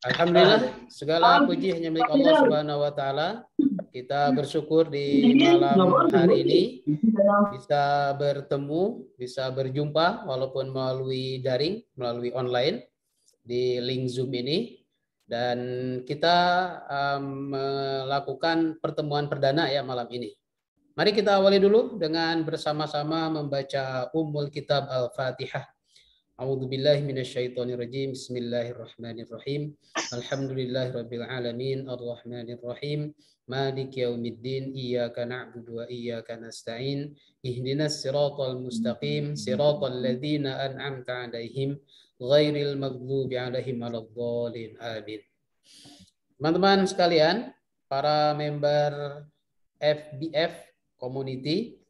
Alhamdulillah, segala puji hanya milik Allah Subhanahu wa taala. Kita bersyukur di malam hari ini bisa bertemu, bisa berjumpa walaupun melalui daring, melalui online di link Zoom ini, dan kita melakukan pertemuan perdana ya malam ini. Mari kita awali dulu dengan bersama-sama membaca Ummul Kitab Al-Fatihah. A'udzu billahi minasyaitonir rajim. Bismillahirrahmanirrahim. Alhamdulillahirabbil alamin arrahmanir rahim maliki yaumiddin iyyaka na'budu wa iyyaka nasta'in ihdinas siratal mustaqim siratal ladzina an'amta 'alaihim ghairil maghdubi 'alaihim waladdallin amin. Teman-teman sekalian, para member FBF community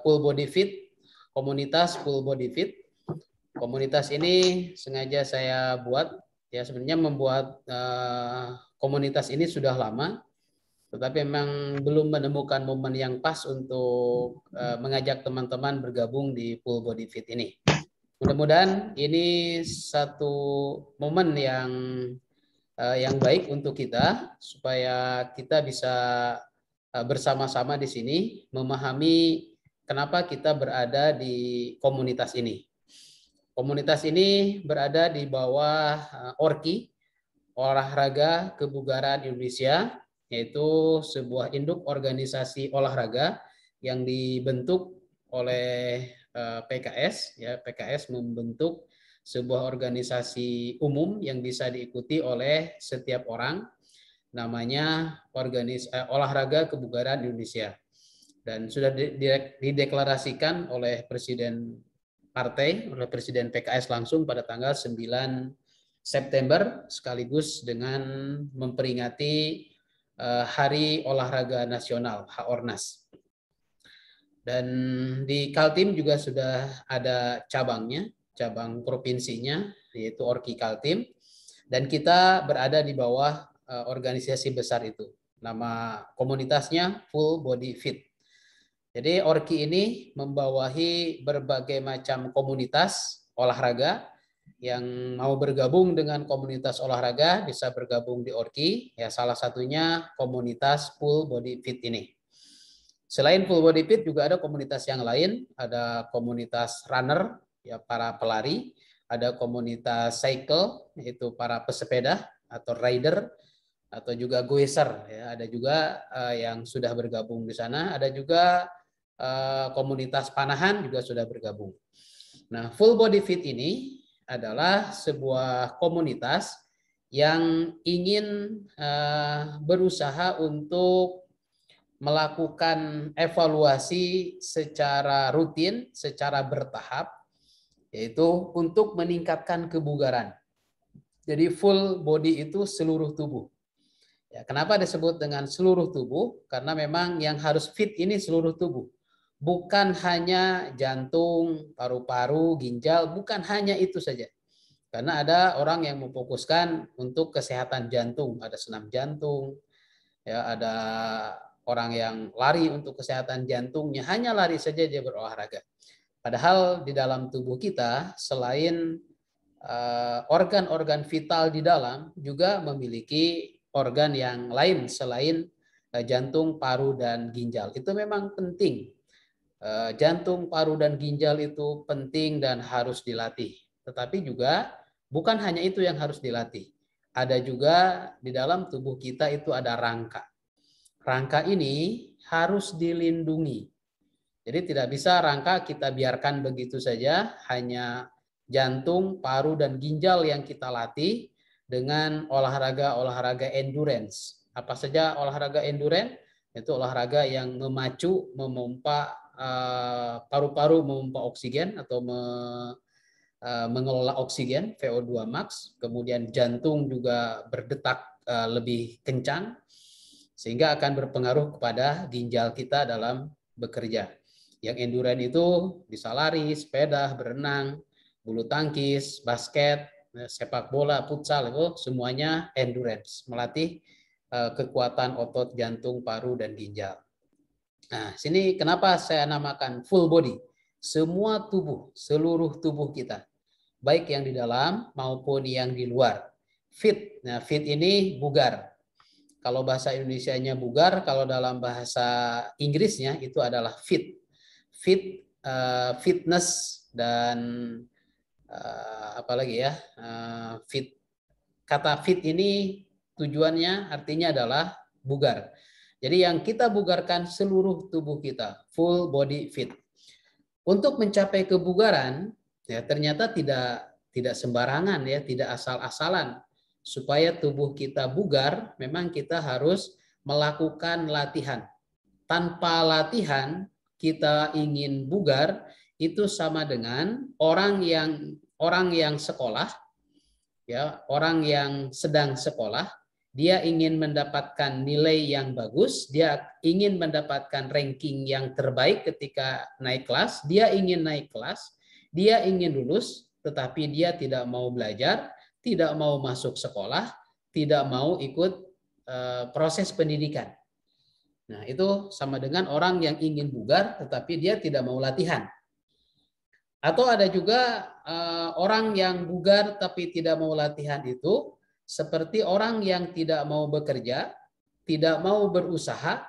Full Body Fit, komunitas Full Body Fit. Komunitas ini sengaja saya buat, ya sebenarnya membuat komunitas ini sudah lama, tetapi memang belum menemukan momen yang pas untuk mengajak teman-teman bergabung di Full Body Fit ini. Mudah-mudahan ini satu momen yang baik untuk kita, supaya kita bisa bersama-sama di sini memahami kenapa kita berada di komunitas ini. Komunitas ini berada di bawah ORKI, Olahraga Kebugaran Indonesia, yaitu sebuah induk organisasi olahraga yang dibentuk oleh PKS. Ya, PKS membentuk sebuah organisasi umum yang bisa diikuti oleh setiap orang, namanya Olahraga Kebugaran Indonesia, dan sudah dideklarasikan oleh Presiden Partai, oleh Presiden PKS langsung pada tanggal 9 September, sekaligus dengan memperingati Hari Olahraga Nasional, HORNAS. Dan di Kaltim juga sudah ada cabangnya, cabang provinsinya, yaitu ORKI Kaltim, dan kita berada di bawah organisasi besar itu. Nama komunitasnya Full Body Fit. Jadi ORKI ini membawahi berbagai macam komunitas olahraga. Yang mau bergabung dengan komunitas olahraga bisa bergabung di ORKI. Ya, salah satunya komunitas Full Body Fit ini. Selain Full Body Fit juga ada komunitas yang lain. Ada komunitas runner, ya para pelari. Ada komunitas cycle, yaitu para pesepeda atau rider, atau juga goeser. Ya, ada juga yang sudah bergabung di sana. Ada juga komunitas panahan juga sudah bergabung. Nah, Full Body Fit ini adalah sebuah komunitas yang ingin berusaha untuk melakukan evaluasi secara rutin, secara bertahap, yaitu untuk meningkatkan kebugaran. Jadi full body itu seluruh tubuh. Ya, kenapa disebut dengan seluruh tubuh? Karena memang yang harus fit ini seluruh tubuh. Bukan hanya jantung, paru-paru, ginjal, bukan hanya itu saja. Karena ada orang yang memfokuskan untuk kesehatan jantung, ada senam jantung, ya ada orang yang lari untuk kesehatan jantungnya, hanya lari saja dia berolahraga. Padahal di dalam tubuh kita selain organ-organ vital di dalam juga memiliki organ yang lain selain jantung, paru, dan ginjal. Itu memang penting. Jantung, paru, dan ginjal itu penting dan harus dilatih. Tetapi juga bukan hanya itu yang harus dilatih. Ada juga di dalam tubuh kita itu ada rangka. Rangka ini harus dilindungi. Jadi tidak bisa rangka kita biarkan begitu saja, hanya jantung, paru, dan ginjal yang kita latih dengan olahraga-olahraga endurance. Apa saja olahraga endurance? Itu olahraga yang memacu, memompa paru-paru, memompa oksigen atau mengelola oksigen VO2 max, kemudian jantung juga berdetak lebih kencang, sehingga akan berpengaruh kepada ginjal kita dalam bekerja. Yang endurance itu bisa lari, sepeda, berenang, bulu tangkis, basket, sepak bola, futsal, itu semuanya endurance, melatih kekuatan otot jantung, paru, dan ginjal. Nah, sini kenapa saya namakan full body? semua tubuh, seluruh tubuh kita, baik yang di dalam maupun yang di luar. Fit. Nah, fit ini bugar. Kalau bahasa Indonesianya bugar, kalau dalam bahasa Inggrisnya itu adalah fit. Fit, fitness, dan apalagi ya, fit. Kata fit ini tujuannya artinya adalah bugar. Jadi yang kita bugarkan seluruh tubuh kita, full body fit. Untuk mencapai kebugaran, ya ternyata tidak sembarangan ya, tidak asal-asalan. Supaya tubuh kita bugar, memang kita harus melakukan latihan. Tanpa latihan, kita ingin bugar, itu sama dengan orang yang sekolah, ya, orang yang sedang sekolah, dia ingin mendapatkan nilai yang bagus, dia ingin mendapatkan ranking yang terbaik ketika naik kelas, dia ingin naik kelas, dia ingin lulus, tetapi dia tidak mau belajar, tidak mau masuk sekolah, tidak mau ikut proses pendidikan. Nah, itu sama dengan orang yang ingin bugar, tetapi dia tidak mau latihan. Atau ada juga orang yang bugar tapi tidak mau latihan, itu seperti orang yang tidak mau bekerja, tidak mau berusaha,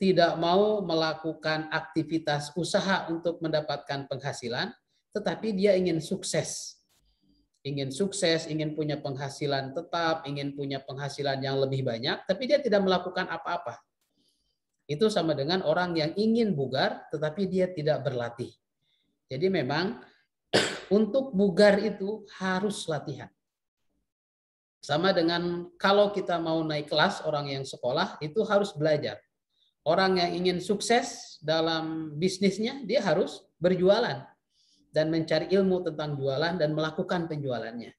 tidak mau melakukan aktivitas usaha untuk mendapatkan penghasilan, tetapi dia ingin sukses. Ingin sukses, ingin punya penghasilan tetap, ingin punya penghasilan yang lebih banyak, tapi dia tidak melakukan apa-apa. Itu sama dengan orang yang ingin bugar tetapi dia tidak berlatih. Jadi memang untuk bugar itu harus latihan. Sama dengan kalau kita mau naik kelas, orang yang sekolah itu harus belajar. Orang yang ingin sukses dalam bisnisnya, dia harus berjualan dan mencari ilmu tentang jualan dan melakukan penjualannya.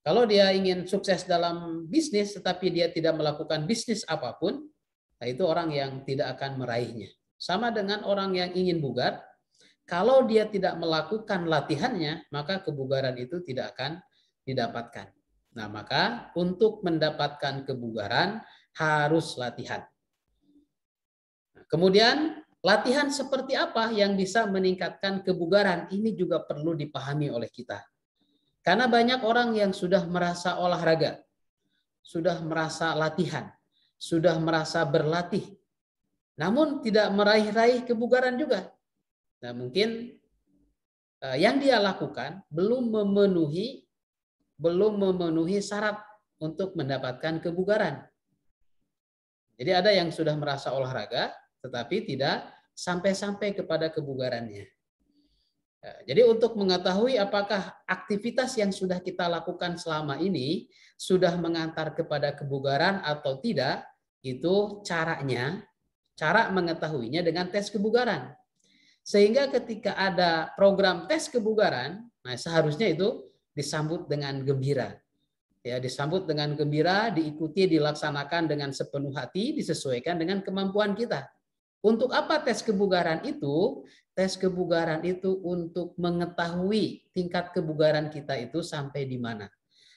Kalau dia ingin sukses dalam bisnis tetapi dia tidak melakukan bisnis apapun, nah itu orang yang tidak akan meraihnya. Sama dengan orang yang ingin bugar, kalau dia tidak melakukan latihannya, maka kebugaran itu tidak akan didapatkan. Nah, maka untuk mendapatkan kebugaran harus latihan. Kemudian, latihan seperti apa yang bisa meningkatkan kebugaran? Ini juga perlu dipahami oleh kita. Karena banyak orang yang sudah merasa olahraga, sudah merasa latihan, sudah merasa berlatih, namun tidak meraih-raih kebugaran juga. Nah, mungkin yang dia lakukan belum memenuhi syarat untuk mendapatkan kebugaran. Jadi ada yang sudah merasa olahraga, tetapi tidak sampai-sampai kepada kebugarannya. Jadi untuk mengetahui apakah aktivitas yang sudah kita lakukan selama ini sudah mengantar kepada kebugaran atau tidak, itu cara mengetahuinya dengan tes kebugaran. Sehingga ketika ada program tes kebugaran, nah seharusnya itu disambut dengan gembira. Ya, disambut dengan gembira, diikuti, dilaksanakan dengan sepenuh hati, disesuaikan dengan kemampuan kita. Untuk apa tes kebugaran itu? Tes kebugaran itu untuk mengetahui tingkat kebugaran kita itu sampai di mana.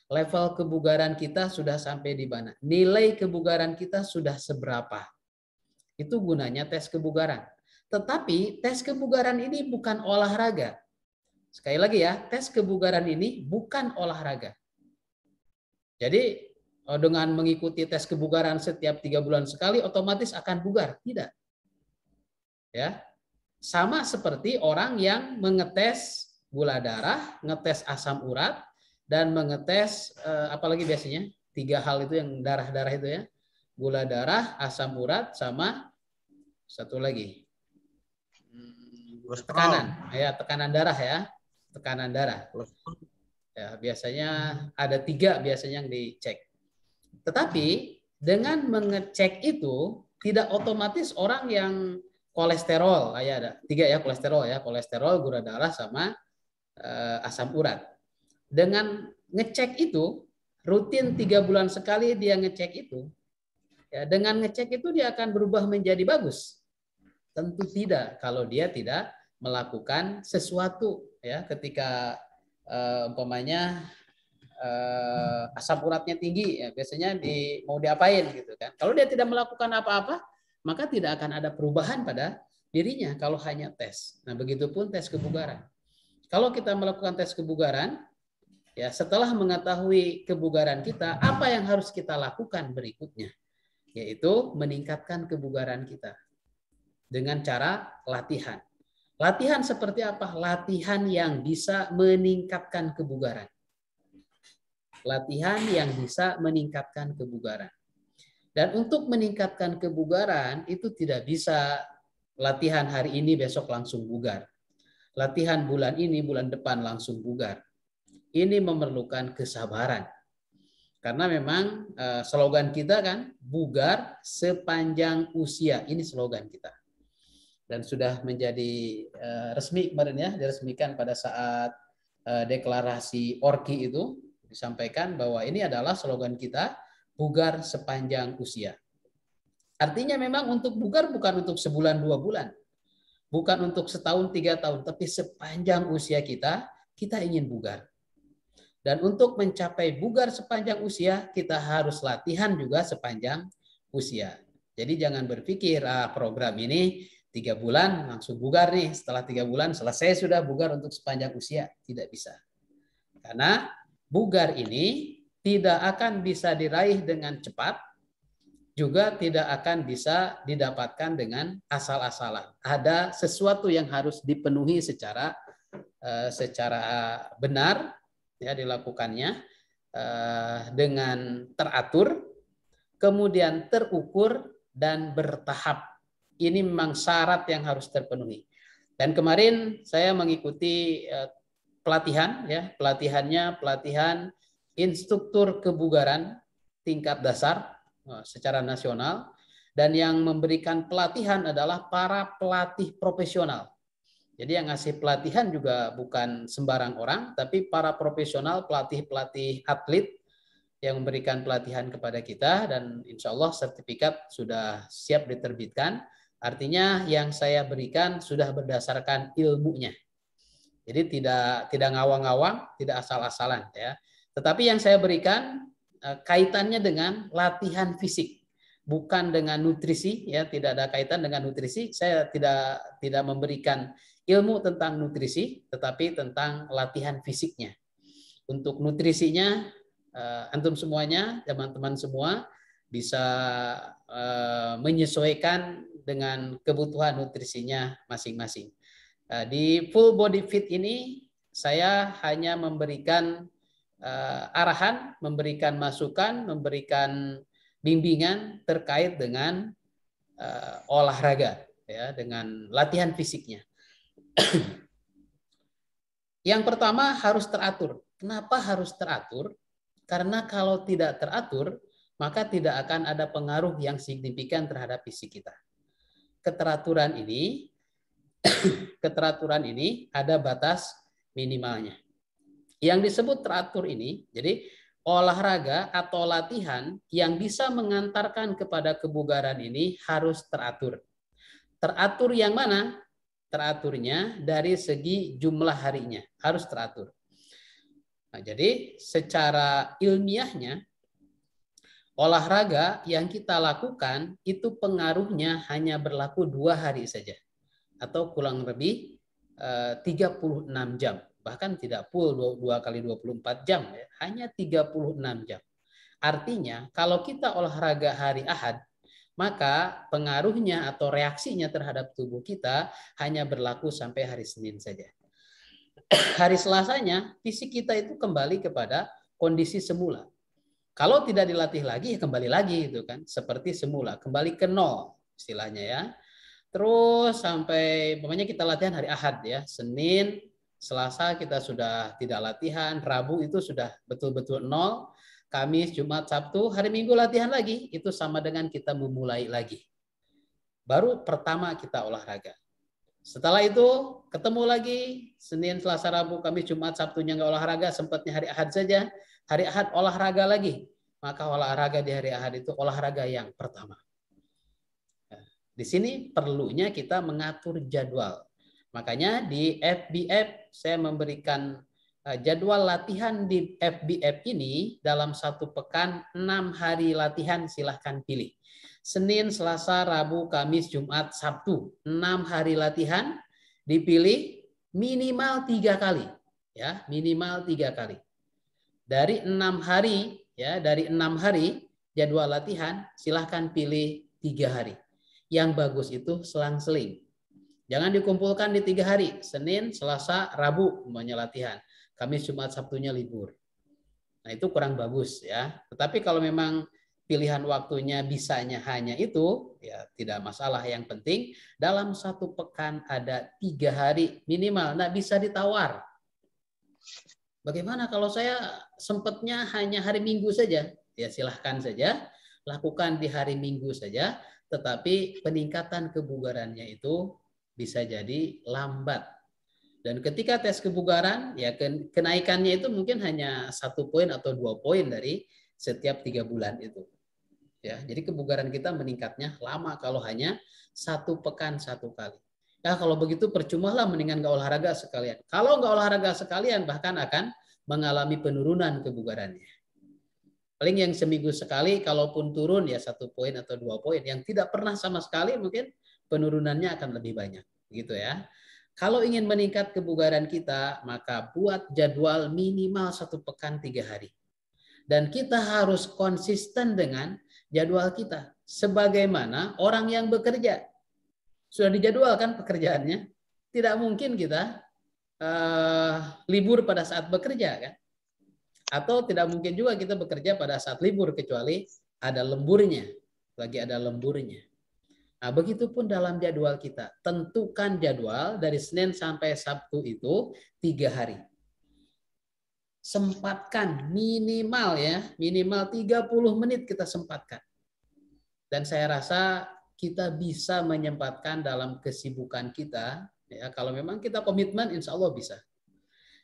Level kebugaran kita sudah sampai di mana. Nilai kebugaran kita sudah seberapa. Itu gunanya tes kebugaran. Tetapi tes kebugaran ini bukan olahraga. Sekali lagi ya, tes kebugaran ini bukan olahraga. Jadi dengan mengikuti tes kebugaran setiap 3 bulan sekali otomatis akan bugar. Tidak. Ya, sama seperti orang yang mengetes gula darah, ngetes asam urat, dan mengetes apalagi biasanya 3 hal itu yang darah-darah itu ya, gula darah, asam urat, sama satu lagi tekanan, ya tekanan darah ya, tekanan darah. Ya biasanya ada 3 biasanya yang dicek. Tetapi dengan mengecek itu tidak otomatis orang yang kolesterol, ya ada 3 ya, kolesterol, gula darah, sama asam urat. Dengan ngecek itu rutin 3 bulan sekali dia ngecek itu, ya, dengan ngecek itu dia akan berubah menjadi bagus? Tentu tidak kalau dia tidak melakukan sesuatu ya. Ketika umpamanya asam uratnya tinggi, ya biasanya mau diapain gitu kan? Kalau dia tidak melakukan apa-apa, maka tidak akan ada perubahan pada dirinya kalau hanya tes. Nah, begitupun tes kebugaran. Kalau kita melakukan tes kebugaran, ya setelah mengetahui kebugaran kita, apa yang harus kita lakukan berikutnya? Yaitu meningkatkan kebugaran kita dengan cara latihan. Latihan seperti apa? Latihan yang bisa meningkatkan kebugaran. Latihan yang bisa meningkatkan kebugaran. Dan untuk meningkatkan kebugaran itu tidak bisa latihan hari ini besok langsung bugar. Latihan bulan ini bulan depan langsung bugar. Ini memerlukan kesabaran. Karena memang slogan kita kan bugar sepanjang usia. Ini slogan kita. Dan sudah menjadi resmi kemarin ya, diresmikan pada saat deklarasi ORKI itu disampaikan bahwa ini adalah slogan kita, bugar sepanjang usia. Artinya memang untuk bugar bukan untuk sebulan 2 bulan. Bukan untuk setahun 3 tahun, tapi sepanjang usia kita ingin bugar. Dan untuk mencapai bugar sepanjang usia, kita harus latihan juga sepanjang usia. Jadi jangan berpikir program ini 3 bulan langsung bugar nih, setelah 3 bulan selesai sudah bugar untuk sepanjang usia. Tidak bisa. Karena bugar ini tidak akan bisa diraih dengan cepat, juga tidak akan bisa didapatkan dengan asal-asalan. Ada sesuatu yang harus dipenuhi secara benar ya dilakukannya dengan teratur, kemudian terukur dan bertahap. Ini memang syarat yang harus terpenuhi. Dan kemarin saya mengikuti pelatihan ya, pelatihan instruktur kebugaran tingkat dasar secara nasional, dan yang memberikan pelatihan adalah para pelatih profesional. Jadi yang ngasih pelatihan juga bukan sembarang orang, tapi para profesional pelatih-pelatih atlet yang memberikan pelatihan kepada kita, dan insya Allah sertifikat sudah siap diterbitkan. Artinya yang saya berikan sudah berdasarkan ilmunya. Jadi tidak ngawang-ngawang, tidak asal-asalan ya. Tetapi yang saya berikan kaitannya dengan latihan fisik, bukan dengan nutrisi ya, tidak ada kaitan dengan nutrisi. Saya tidak memberikan ilmu tentang nutrisi, tetapi tentang latihan fisiknya. Untuk nutrisinya antum semuanya, teman-teman semua bisa menyesuaikan dengan kebutuhan nutrisinya masing-masing. Di full body fit ini saya hanya memberikan arahan, memberikan masukan, memberikan bimbingan terkait dengan olahraga ya, dengan latihan fisiknya. Yang pertama harus teratur. Kenapa harus teratur? Karena kalau tidak teratur, maka tidak akan ada pengaruh yang signifikan terhadap fisik kita. Keteraturan ini ada batas minimalnya. Yang disebut teratur ini, jadi olahraga atau latihan yang bisa mengantarkan kepada kebugaran ini harus teratur. Teratur yang mana? Teraturnya dari segi jumlah harinya, harus teratur. Nah, jadi secara ilmiahnya, olahraga yang kita lakukan itu pengaruhnya hanya berlaku 2 hari saja. Atau kurang lebih 36 jam. Bahkan tidak full 2 kali 24 jam. Ya. Hanya 36 jam. Artinya kalau kita olahraga hari Ahad, maka pengaruhnya atau reaksinya terhadap tubuh kita hanya berlaku sampai hari Senin saja. Hari Selasanya, fisik kita itu kembali kepada kondisi semula. Kalau tidak dilatih lagi, kembali lagi itu kan, seperti semula, kembali ke nol istilahnya ya. Terus sampai pokoknya kita latihan hari Ahad ya, Senin, Selasa kita sudah tidak latihan, Rabu itu sudah betul-betul nol, Kamis, Jumat, Sabtu, hari Minggu latihan lagi, itu sama dengan kita memulai lagi. Baru pertama kita olahraga. Setelah itu ketemu lagi, Senin, Selasa, Rabu, Kamis, Jumat, Sabtunya nggak olahraga, sempatnya hari Ahad saja, hari Ahad olahraga lagi. Maka olahraga di hari Ahad itu olahraga yang pertama. Di sini perlunya kita mengatur jadwal. Makanya di FBF saya memberikan jadwal latihan di FBF ini dalam 1 pekan 6 hari latihan silahkan pilih. Senin, Selasa, Rabu, Kamis, Jumat, Sabtu. 6 hari latihan, dipilih minimal 3 kali. Ya, minimal 3 kali. Dari 6 hari, ya, dari 6 hari jadwal latihan, silahkan pilih 3 hari. Yang bagus itu selang-seling. Jangan dikumpulkan di 3 hari, Senin, Selasa, Rabu semuanya latihan. Kamis, Jumat, Sabtunya libur. Nah, itu kurang bagus ya. Tetapi kalau memang pilihan waktunya bisanya hanya itu, ya tidak masalah. Yang penting dalam 1 pekan ada 3 hari minimal. Nah, bisa ditawar. Bagaimana kalau saya sempatnya hanya hari Minggu saja? Ya silahkan saja, lakukan di hari Minggu saja. Tetapi peningkatan kebugarannya itu bisa jadi lambat. Dan ketika tes kebugaran, ya kenaikannya itu mungkin hanya 1 poin atau 2 poin dari setiap 3 bulan itu. Ya, jadi kebugaran kita meningkatnya lama kalau hanya 1 pekan 1 kali. Ya kalau begitu percuma lah, mendingan nggak olahraga sekalian. Kalau nggak olahraga sekalian bahkan akan mengalami penurunan kebugarannya. Paling yang seminggu sekali, kalaupun turun ya 1 poin atau 2 poin. Yang tidak pernah sama sekali mungkin penurunannya akan lebih banyak, gitu ya. Kalau ingin meningkat kebugaran kita, maka buat jadwal minimal 1 pekan 3 hari. Dan kita harus konsisten dengan jadwal kita. Sebagaimana orang yang bekerja. Sudah dijadwalkan pekerjaannya. Tidak mungkin kita libur pada saat bekerja, kan? Atau tidak mungkin juga kita bekerja pada saat libur, kecuali ada lemburnya. Lagi ada lemburnya. Nah, begitupun dalam jadwal kita. Tentukan jadwal dari Senin sampai Sabtu itu 3 hari. Sempatkan minimal ya, minimal 30 menit kita sempatkan. Dan saya rasa kita bisa menyempatkan dalam kesibukan kita. Ya, kalau memang kita komitmen, insya Allah bisa.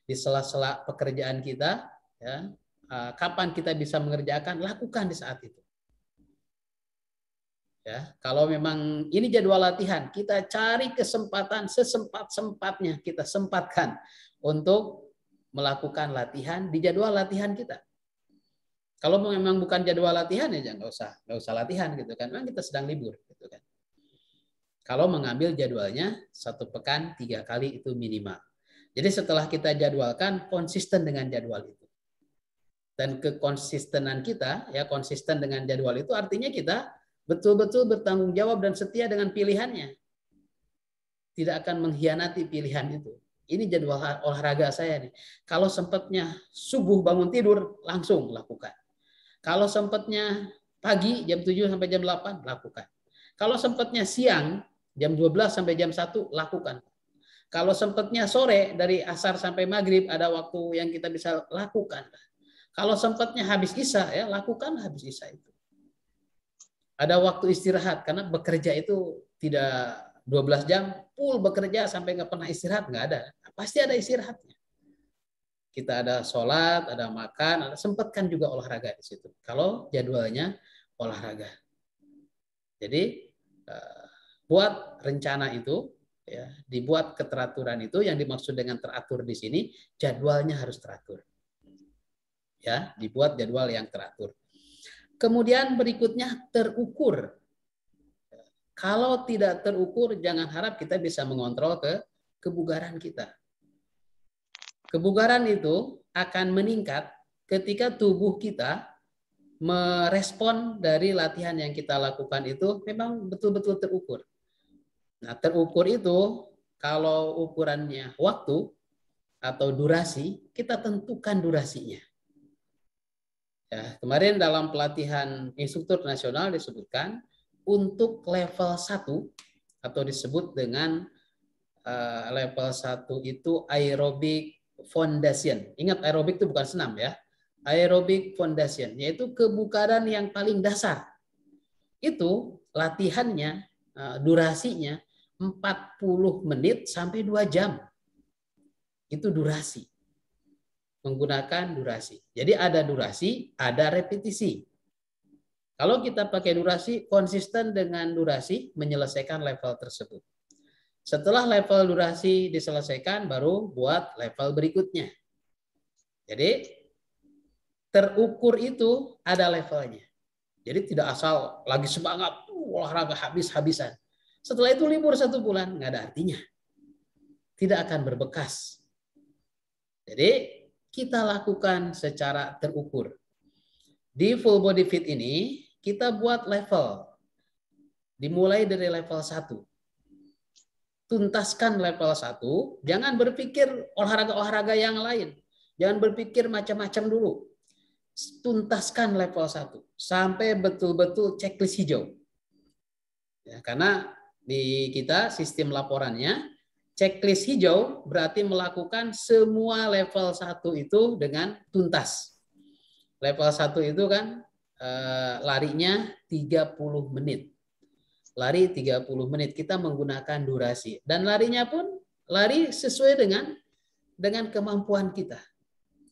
Di sela-sela pekerjaan kita, ya, kapan kita bisa mengerjakan, lakukan di saat itu. Ya, kalau memang ini jadwal latihan, kita cari kesempatan sesempat-sempatnya kita sempatkan untuk melakukan latihan di jadwal latihan kita. Kalau memang bukan jadwal latihan ya nggak usah latihan gitu kan, memang kita sedang libur gitu kan. Kalau mengambil jadwalnya 1 pekan 3 kali itu minimal. Jadi setelah kita jadwalkan, konsisten dengan jadwal itu. Dan kekonsistenan kita, ya konsisten dengan jadwal itu artinya kita betul-betul bertanggung jawab dan setia dengan pilihannya. Tidak akan mengkhianati pilihan itu. Ini jadwal olahraga saya nih. Kalau sempatnya subuh bangun tidur, langsung lakukan. Kalau sempatnya pagi jam 7 sampai jam 8, lakukan. Kalau sempatnya siang jam 12 sampai jam 1, lakukan. Kalau sempatnya sore dari asar sampai maghrib ada waktu yang kita bisa lakukan. Kalau sempatnya habis isya, ya lakukan habis isya itu. Ada waktu istirahat, karena bekerja itu tidak 12 jam full bekerja sampai nggak pernah istirahat, nggak ada. Pasti ada istirahatnya. Kita ada sholat, ada makan, ada sempatkan juga olahraga di situ. Kalau jadwalnya olahraga. Jadi buat rencana itu, ya, dibuat keteraturan itu. Yang dimaksud dengan teratur di sini, jadwalnya harus teratur. Ya, dibuat jadwal yang teratur. Kemudian berikutnya terukur. Kalau tidak terukur, jangan harap kita bisa mengontrol kebugaran kita. Kebugaran itu akan meningkat ketika tubuh kita merespon dari latihan yang kita lakukan itu memang betul-betul terukur. Nah, terukur itu kalau ukurannya waktu atau durasi, kita tentukan durasinya. Ya, kemarin dalam pelatihan instruktur nasional disebutkan untuk level 1 atau disebut dengan level 1 itu aerobic foundation. Ingat, aerobik itu bukan senam ya. Aerobic foundation, yaitu kebugaran yang paling dasar. Itu latihannya, durasinya 40 menit sampai 2 jam. Itu durasi. Menggunakan durasi. Jadi ada durasi, ada repetisi. Kalau kita pakai durasi, konsisten dengan durasi menyelesaikan level tersebut. Setelah level durasi diselesaikan, baru buat level berikutnya. Jadi terukur itu ada levelnya. Jadi tidak asal lagi semangat olahraga habis-habisan. Setelah itu libur 1 bulan, nggak ada artinya. Tidak akan berbekas. Jadi kita lakukan secara terukur. Di full body fit ini kita buat level. Dimulai dari level 1. Tuntaskan level 1, jangan berpikir olahraga-olahraga yang lain. Jangan berpikir macam-macam dulu. Tuntaskan level 1 sampai betul-betul checklist hijau. Ya, karena di kita sistem laporannya checklist hijau berarti melakukan semua level 1 itu dengan tuntas. Level 1 itu kan larinya 30 menit. Lari 30 menit, kita menggunakan durasi. Dan larinya pun lari sesuai dengan kemampuan kita.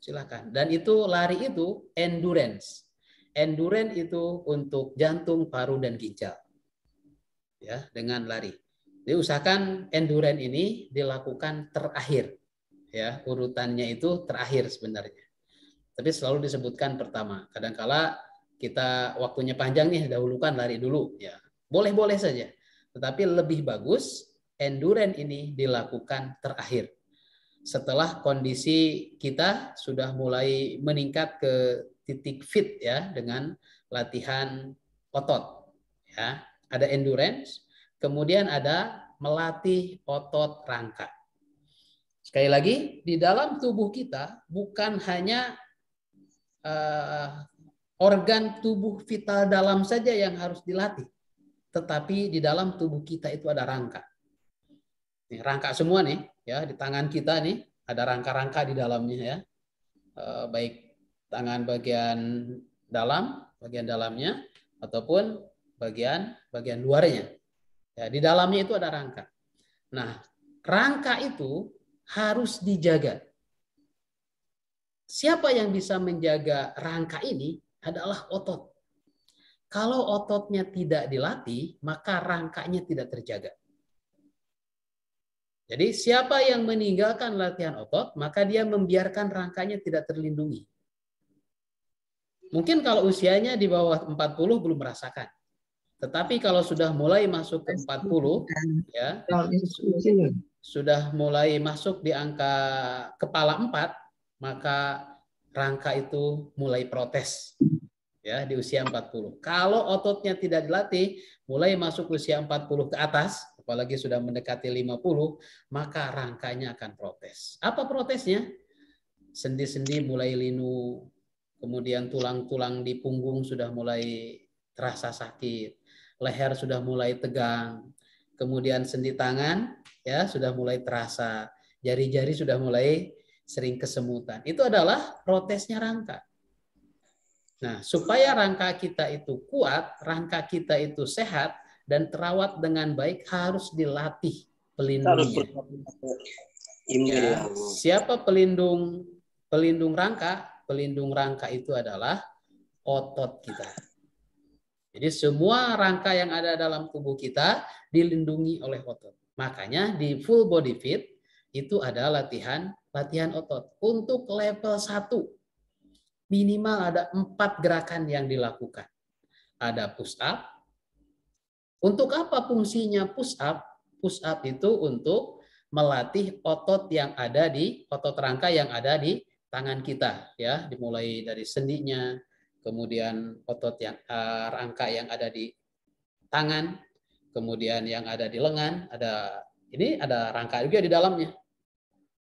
Silakan. Dan itu lari itu endurance. Endurance itu untuk jantung, paru, dan ginjal. Ya, dengan lari. Jadi usahakan endurance ini dilakukan terakhir. Ya, urutannya itu terakhir sebenarnya. Tapi selalu disebutkan pertama. Kadangkala kita waktunya panjang nih, dahulukan lari dulu. Ya, boleh-boleh saja. Tetapi lebih bagus endurance ini dilakukan terakhir. Setelah kondisi kita sudah mulai meningkat ke titik fit ya dengan latihan otot. Ya, ada endurance. Kemudian ada melatih otot rangka. Sekali lagi, di dalam tubuh kita bukan hanya organ tubuh vital dalam saja yang harus dilatih. Tetapi di dalam tubuh kita itu ada rangka. Nih, rangka semua nih, ya di tangan kita nih ada rangka-rangka di dalamnya ya. Baik tangan bagian dalam, bagian dalamnya, ataupun bagian luarnya. Ya, di dalamnya itu ada rangka. Nah, rangka itu harus dijaga. Siapa yang bisa menjaga rangka ini adalah otot. Kalau ototnya tidak dilatih, maka rangkanya tidak terjaga. Jadi siapa yang meninggalkan latihan otot, maka dia membiarkan rangkanya tidak terlindungi. Mungkin kalau usianya di bawah 40 belum merasakan. Tetapi kalau sudah mulai masuk ke 40, ya, sudah mulai masuk di angka kepala 4, maka rangka itu mulai protes. Ya, di usia 40. Kalau ototnya tidak dilatih, mulai masuk usia 40 ke atas, apalagi sudah mendekati 50, maka rangkanya akan protes. Apa protesnya? Sendi-sendi mulai linu, kemudian tulang-tulang di punggung sudah mulai terasa sakit, leher sudah mulai tegang, kemudian sendi tangan ya sudah mulai terasa, jari-jari sudah mulai sering kesemutan. Itu adalah protesnya rangka. Nah, supaya rangka kita itu kuat, rangka kita itu sehat dan terawat dengan baik, harus dilatih pelindungnya. Ya, siapa pelindung rangka? Pelindung rangka itu adalah otot kita. Jadi semua rangka yang ada dalam tubuh kita dilindungi oleh otot. Makanya di full body fit itu ada latihan otot. Untuk level 1 minimal ada 4 gerakan yang dilakukan. Ada push up. Untuk apa fungsinya push up? Push up itu untuk melatih otot yang ada di otot rangka yang ada di tangan kita ya, dimulai dari sendinya, kemudian otot yang rangka yang ada di tangan, kemudian yang ada di lengan, ada rangka juga di dalamnya.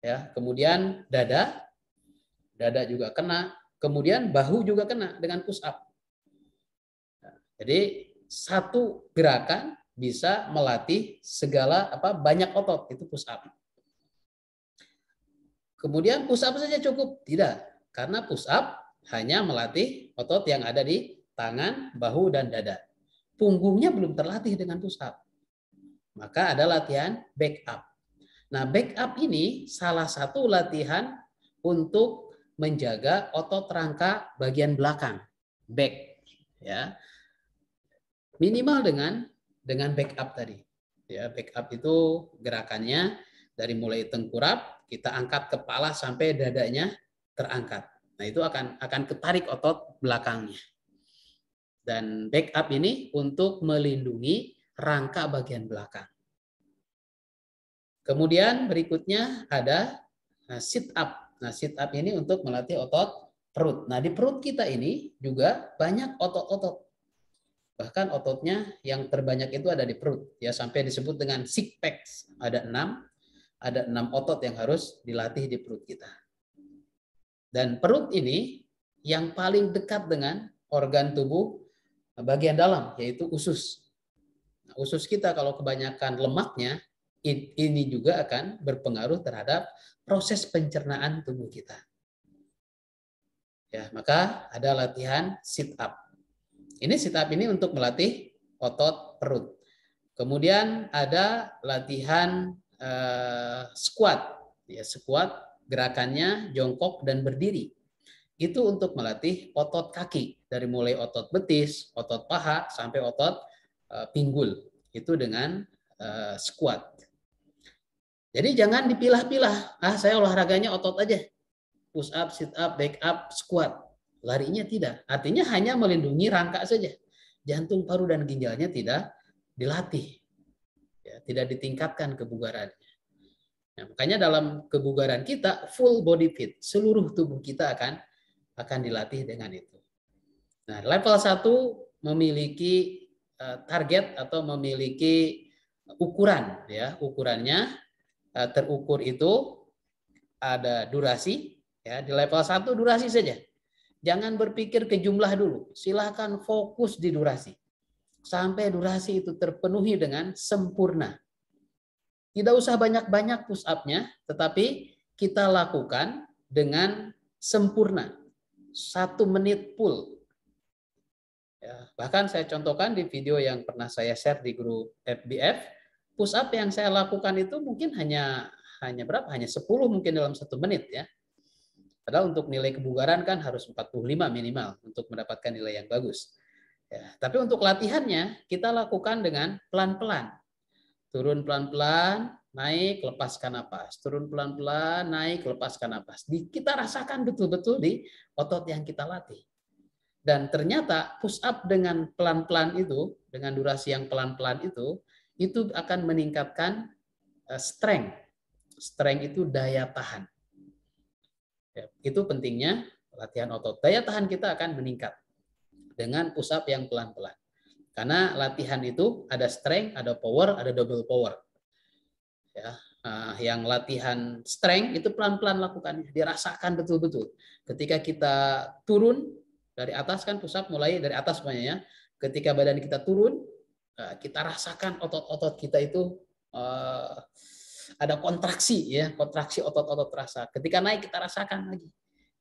Ya, kemudian dada juga kena, kemudian bahu juga kena dengan push up. Jadi satu gerakan bisa melatih banyak otot, itu push up. Kemudian push up saja cukup? Tidak, karena push up hanya melatih otot yang ada di tangan, bahu, dan dada. Punggungnya belum terlatih dengan push up. Maka ada latihan back up. Nah, back up ini salah satu latihan untuk menjaga otot rangka bagian belakang, back, ya. Minimal dengan back up tadi. Ya, back up itu gerakannya dari mulai tengkurap, kita angkat kepala sampai dadanya terangkat. Nah, itu akan ketarik otot belakangnya. Dan backup ini untuk melindungi rangka bagian belakang. Kemudian berikutnya ada sit up. Nah, sit up ini untuk melatih otot perut. Nah, di perut kita ini juga banyak otot-otot. Bahkan ototnya yang terbanyak itu ada di perut. Ya, sampai disebut dengan six packs. Ada 6 otot yang harus dilatih di perut kita. Dan perut ini yang paling dekat dengan organ tubuh bagian dalam, yaitu usus. Nah, usus kita kalau kebanyakan lemaknya, ini juga akan berpengaruh terhadap proses pencernaan tubuh kita. Ya, maka ada latihan sit up. Ini sit up ini untuk melatih otot perut. Kemudian ada latihan squat. Ya, squat gerakannya jongkok dan berdiri. Itu untuk melatih otot kaki, dari mulai otot betis, otot paha, sampai otot pinggul. Itu dengan squat. Jadi jangan dipilah-pilah. Saya olahraganya otot aja. Push up, sit up, back up, squat. Larinya tidak. Artinya hanya melindungi rangka saja. Jantung, paru, dan ginjalnya tidak dilatih. Ya, tidak ditingkatkan kebugarannya. Nah, makanya dalam kebugaran kita full body fit. Seluruh tubuh kita akan dilatih dengan itu. Nah, level 1 memiliki target atau memiliki ukuran, ya. Ukurannya terukur itu ada durasi, ya. Di level 1 durasi saja. Jangan berpikir ke jumlah dulu. Silahkan fokus di durasi. Sampai durasi itu terpenuhi dengan sempurna. Tidak usah banyak-banyak push up-nya, tetapi kita lakukan dengan sempurna. 1 menit full. Ya, bahkan saya contohkan di video yang pernah saya share di grup FBF, push up yang saya lakukan itu mungkin hanya berapa? Hanya 10 mungkin dalam 1 menit, ya. Padahal untuk nilai kebugaran kan harus 45 minimal untuk mendapatkan nilai yang bagus. Ya, tapi untuk latihannya kita lakukan dengan pelan-pelan. Turun pelan-pelan, naik, lepaskan napas. Turun pelan-pelan, naik, lepaskan napas. Kita rasakan betul-betul di otot yang kita latih. Dan ternyata push up dengan pelan-pelan itu, dengan durasi yang pelan-pelan itu akan meningkatkan strength. Strength itu daya tahan. Ya, itu pentingnya latihan otot. Daya tahan kita akan meningkat dengan push up yang pelan-pelan. Karena latihan itu ada strength, ada power, ada double power. Ya, yang latihan strength itu pelan-pelan lakukannya, dirasakan betul-betul. Ketika kita turun dari atas, kan push up mulai dari atas semuanya, ya. Ketika badan kita turun, kita rasakan otot-otot kita itu ada kontraksi, ya, kontraksi otot-otot terasa. Ketika naik kita rasakan lagi,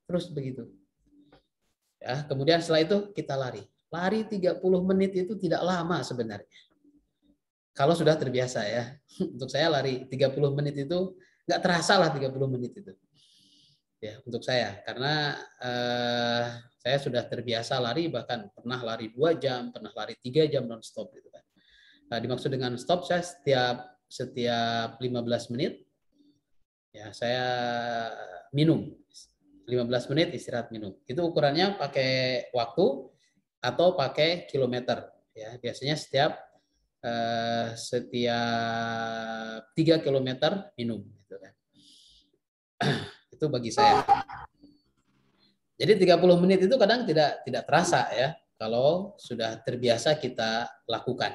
terus begitu. Ya, kemudian setelah itu kita lari. Lari 30 menit itu tidak lama sebenarnya. Kalau sudah terbiasa, ya. Untuk saya lari 30 menit itu nggak terasa lah 30 menit itu. Ya, untuk saya. Karena saya sudah terbiasa lari, bahkan pernah lari 2 jam, pernah lari 3 jam non-stop. Gitu kan. Nah, dimaksud dengan stop, saya setiap 15 menit, ya, saya minum. 15 menit istirahat minum. Itu ukurannya pakai waktu atau pakai kilometer, ya. Biasanya setiap 3 kilometer minum, gitu kan. Itu bagi saya. Jadi 30 menit itu kadang tidak terasa, ya, kalau sudah terbiasa kita lakukan.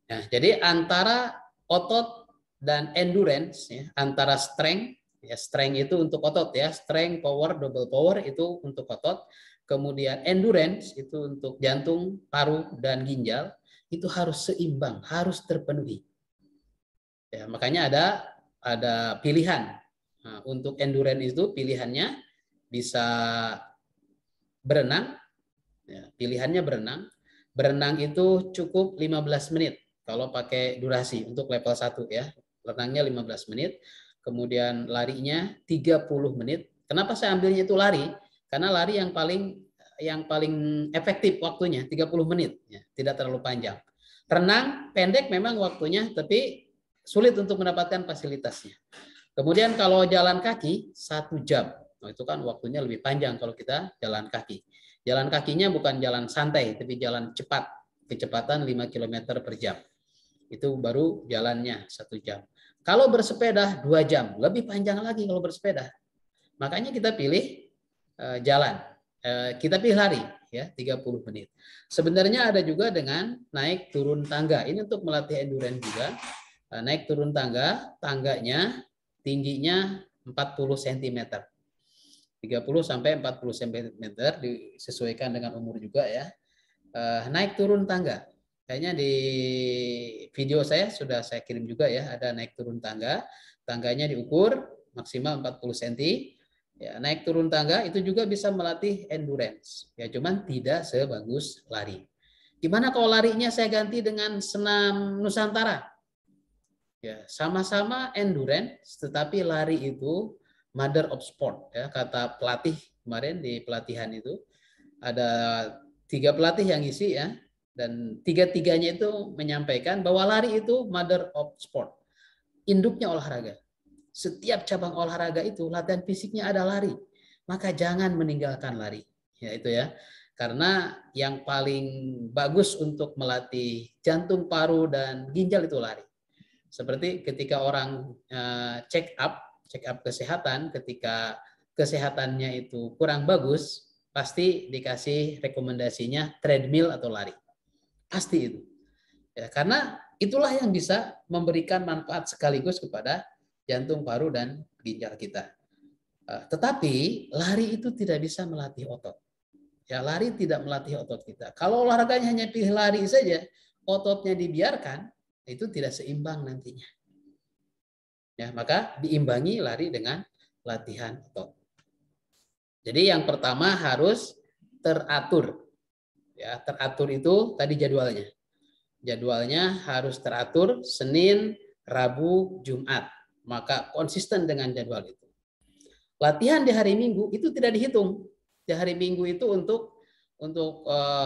Nah, jadi antara otot dan endurance, ya, antara strength, ya, strength itu untuk otot, ya, strength, power, double power itu untuk otot. Kemudian endurance itu untuk jantung, paru, dan ginjal, itu harus seimbang, harus terpenuhi. Ya, makanya ada pilihan. Nah, untuk endurance itu pilihannya bisa berenang, ya, pilihannya berenang. Berenang itu cukup 15 menit kalau pakai durasi untuk level 1, ya. Renangnya 15 menit, kemudian larinya 30 menit. Kenapa saya ambilnya itu lari? Karena lari yang paling efektif waktunya 30 menit, ya, tidak terlalu panjang. Renang pendek memang waktunya, tapi sulit untuk mendapatkan fasilitasnya. Kemudian kalau jalan kaki 1 jam, nah, itu kan waktunya lebih panjang kalau kita jalan kaki. Jalan kakinya bukan jalan santai, tapi jalan cepat, kecepatan 5 km per jam. Itu baru jalannya 1 jam. Kalau bersepeda 2 jam, lebih panjang lagi kalau bersepeda. Makanya kita pilih jalan. Kita pilih lari ya 30 menit. Sebenarnya ada juga dengan naik turun tangga. Ini untuk melatih endurance juga. Naik turun tangga, tangganya tingginya 40 cm. 30 sampai 40 cm disesuaikan dengan umur juga ya. Naik turun tangga. Kayaknya di video saya sudah saya kirim juga ya, ada naik turun tangga. Tangganya diukur maksimal 40 cm. Ya, naik turun tangga itu juga bisa melatih endurance. Ya, cuman tidak sebagus lari. Gimana kalau larinya saya ganti dengan senam Nusantara? Ya, sama-sama endurance, tetapi lari itu mother of sport. Ya, kata pelatih kemarin di pelatihan itu ada 3 pelatih yang isi ya, dan tiga-tiganya itu menyampaikan bahwa lari itu mother of sport, induknya olahraga. Setiap cabang olahraga itu latihan fisiknya ada lari, maka jangan meninggalkan lari. Ya itu ya, karena yang paling bagus untuk melatih jantung, paru, dan ginjal itu lari. Seperti ketika orang check up kesehatan, ketika kesehatannya itu kurang bagus, pasti dikasih rekomendasinya treadmill atau lari. Pasti itu. Ya, karena itulah yang bisa memberikan manfaat sekaligus kepada jantung, paru, dan ginjal kita. Tetapi lari itu tidak bisa melatih otot. Ya, lari tidak melatih otot kita. Kalau olahraganya hanya pilih lari saja, ototnya dibiarkan, itu tidak seimbang nantinya. Ya, maka diimbangi lari dengan latihan otot. Jadi yang pertama harus teratur. Ya, teratur itu tadi jadwalnya. Jadwalnya harus teratur Senin, Rabu, Jumat. Maka konsisten dengan jadwal itu. Latihan di hari Minggu itu tidak dihitung. Di hari Minggu itu untuk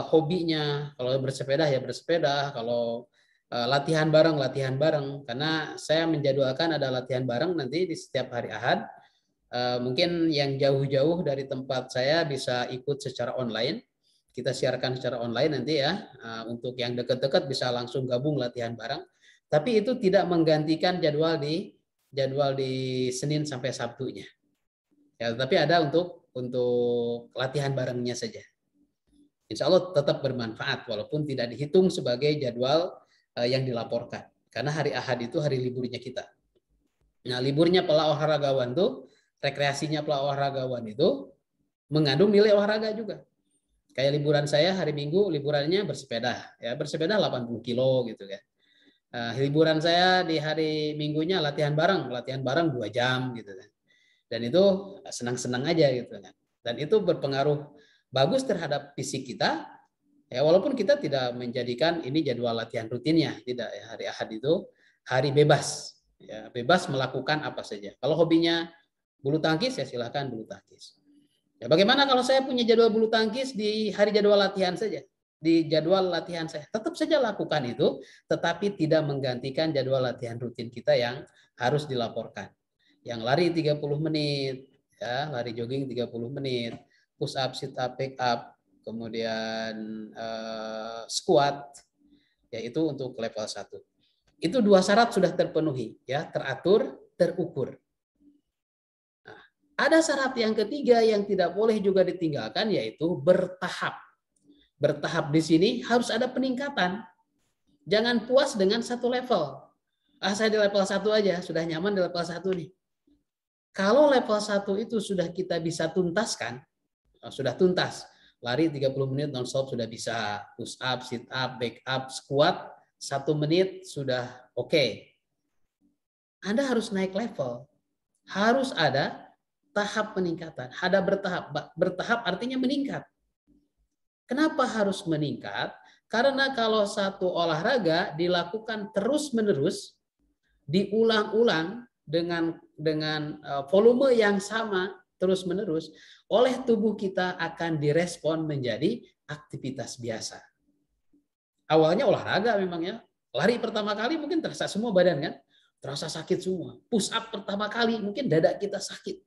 hobinya. Kalau bersepeda ya bersepeda. Kalau latihan bareng. Karena saya menjadwalkan ada latihan bareng nanti di setiap hari Ahad. Mungkin yang jauh-jauh dari tempat saya bisa ikut secara online. Kita siarkan secara online nanti ya. Untuk yang dekat-dekat bisa langsung gabung latihan bareng. Tapi itu tidak menggantikan jadwal di Senin sampai Sabtunya. Ya, tapi ada untuk latihan barengnya saja. Insya Allah tetap bermanfaat walaupun tidak dihitung sebagai jadwal yang dilaporkan. Karena hari Ahad itu hari liburnya kita. Nah, liburnya para olahragawan tuh, rekreasinya para olahragawan itu mengandung nilai olahraga juga. Kayak liburan saya hari Minggu, liburannya bersepeda. Ya, bersepeda 80 kilo gitu kan. Liburan saya di hari Minggunya latihan bareng 2 jam gitu kan. Dan itu senang-senang aja gitu kan. Dan itu berpengaruh bagus terhadap fisik kita. Ya, walaupun kita tidak menjadikan ini jadwal latihan rutinnya, tidak ya. Hari Ahad itu hari bebas. Ya, bebas melakukan apa saja. Kalau hobinya bulu tangkis ya silakan bulu tangkis. Ya, bagaimana kalau saya punya jadwal bulu tangkis di hari jadwal latihan saja? Di jadwal latihan saya tetap saja lakukan itu, tetapi tidak menggantikan jadwal latihan rutin kita yang harus dilaporkan. Yang lari 30 menit, ya, lari jogging 30 menit, push up, sit up, back up, kemudian squat, yaitu untuk level 1. Itu 2 syarat sudah terpenuhi, ya, teratur, terukur. Nah, ada syarat yang ketiga yang tidak boleh juga ditinggalkan, yaitu bertahap. Bertahap di sini harus ada peningkatan. Jangan puas dengan satu level. Saya di level 1 aja, sudah nyaman di level 1 nih. Kalau level 1 itu sudah kita bisa tuntaskan, sudah tuntas. Lari 30 menit non-stop sudah bisa, push up, sit up, back up, squat 1 menit sudah oke. Anda harus naik level. Harus ada tahap peningkatan. Ada bertahap. Bertahap artinya meningkat. Kenapa harus meningkat? Karena kalau satu olahraga dilakukan terus-menerus, diulang-ulang dengan volume yang sama terus-menerus, oleh tubuh kita akan direspon menjadi aktivitas biasa. Awalnya olahraga memang ya. Lari pertama kali mungkin terasa semua badan kan? Terasa sakit semua. Push up pertama kali mungkin dada kita sakit.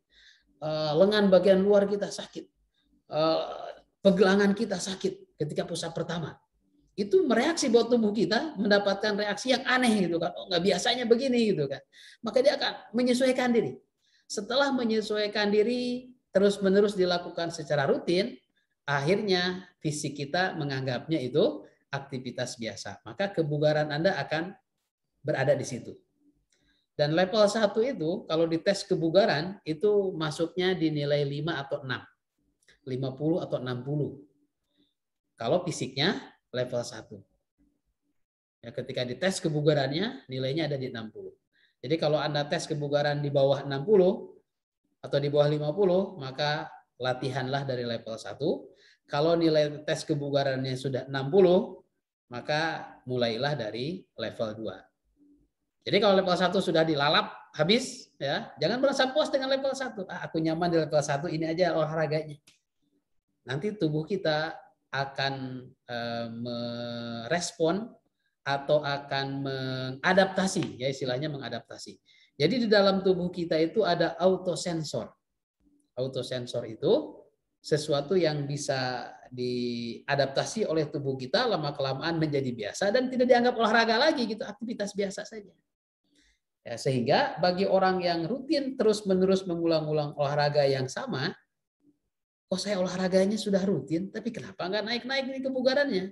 Lengan bagian luar kita sakit. pegelangan kita sakit ketika push up pertama. Itu mereaksi buat tubuh kita mendapatkan reaksi yang aneh gitu kan. Oh, nggak biasanya begini gitu kan. Maka dia akan menyesuaikan diri. Setelah menyesuaikan diri terus-menerus dilakukan secara rutin, akhirnya fisik kita menganggapnya itu aktivitas biasa. Maka kebugaran Anda akan berada di situ. Dan level 1 itu kalau dites kebugaran itu masuknya di nilai 5 atau 6. 50 atau 60. Kalau fisiknya level 1. Ya, ketika dites kebugarannya nilainya ada di 60. Jadi kalau Anda tes kebugaran di bawah 60 atau di bawah 50, maka latihanlah dari level 1. Kalau nilai tes kebugarannya sudah 60, maka mulailah dari level 2. Jadi kalau level 1 sudah dilalap habis, ya, jangan merasa puas dengan level 1. Aku nyaman di level 1, ini aja olahraganya. Nanti tubuh kita akan merespon atau akan mengadaptasi, ya istilahnya mengadaptasi. Jadi di dalam tubuh kita itu ada autosensor. Autosensor itu sesuatu yang bisa diadaptasi oleh tubuh kita lama-kelamaan menjadi biasa dan tidak dianggap olahraga lagi gitu, aktivitas biasa saja. Ya, sehingga bagi orang yang rutin terus-menerus mengulang-ulang olahraga yang sama, kok saya olahraganya sudah rutin, tapi kenapa nggak naik-naik nih kebugarannya?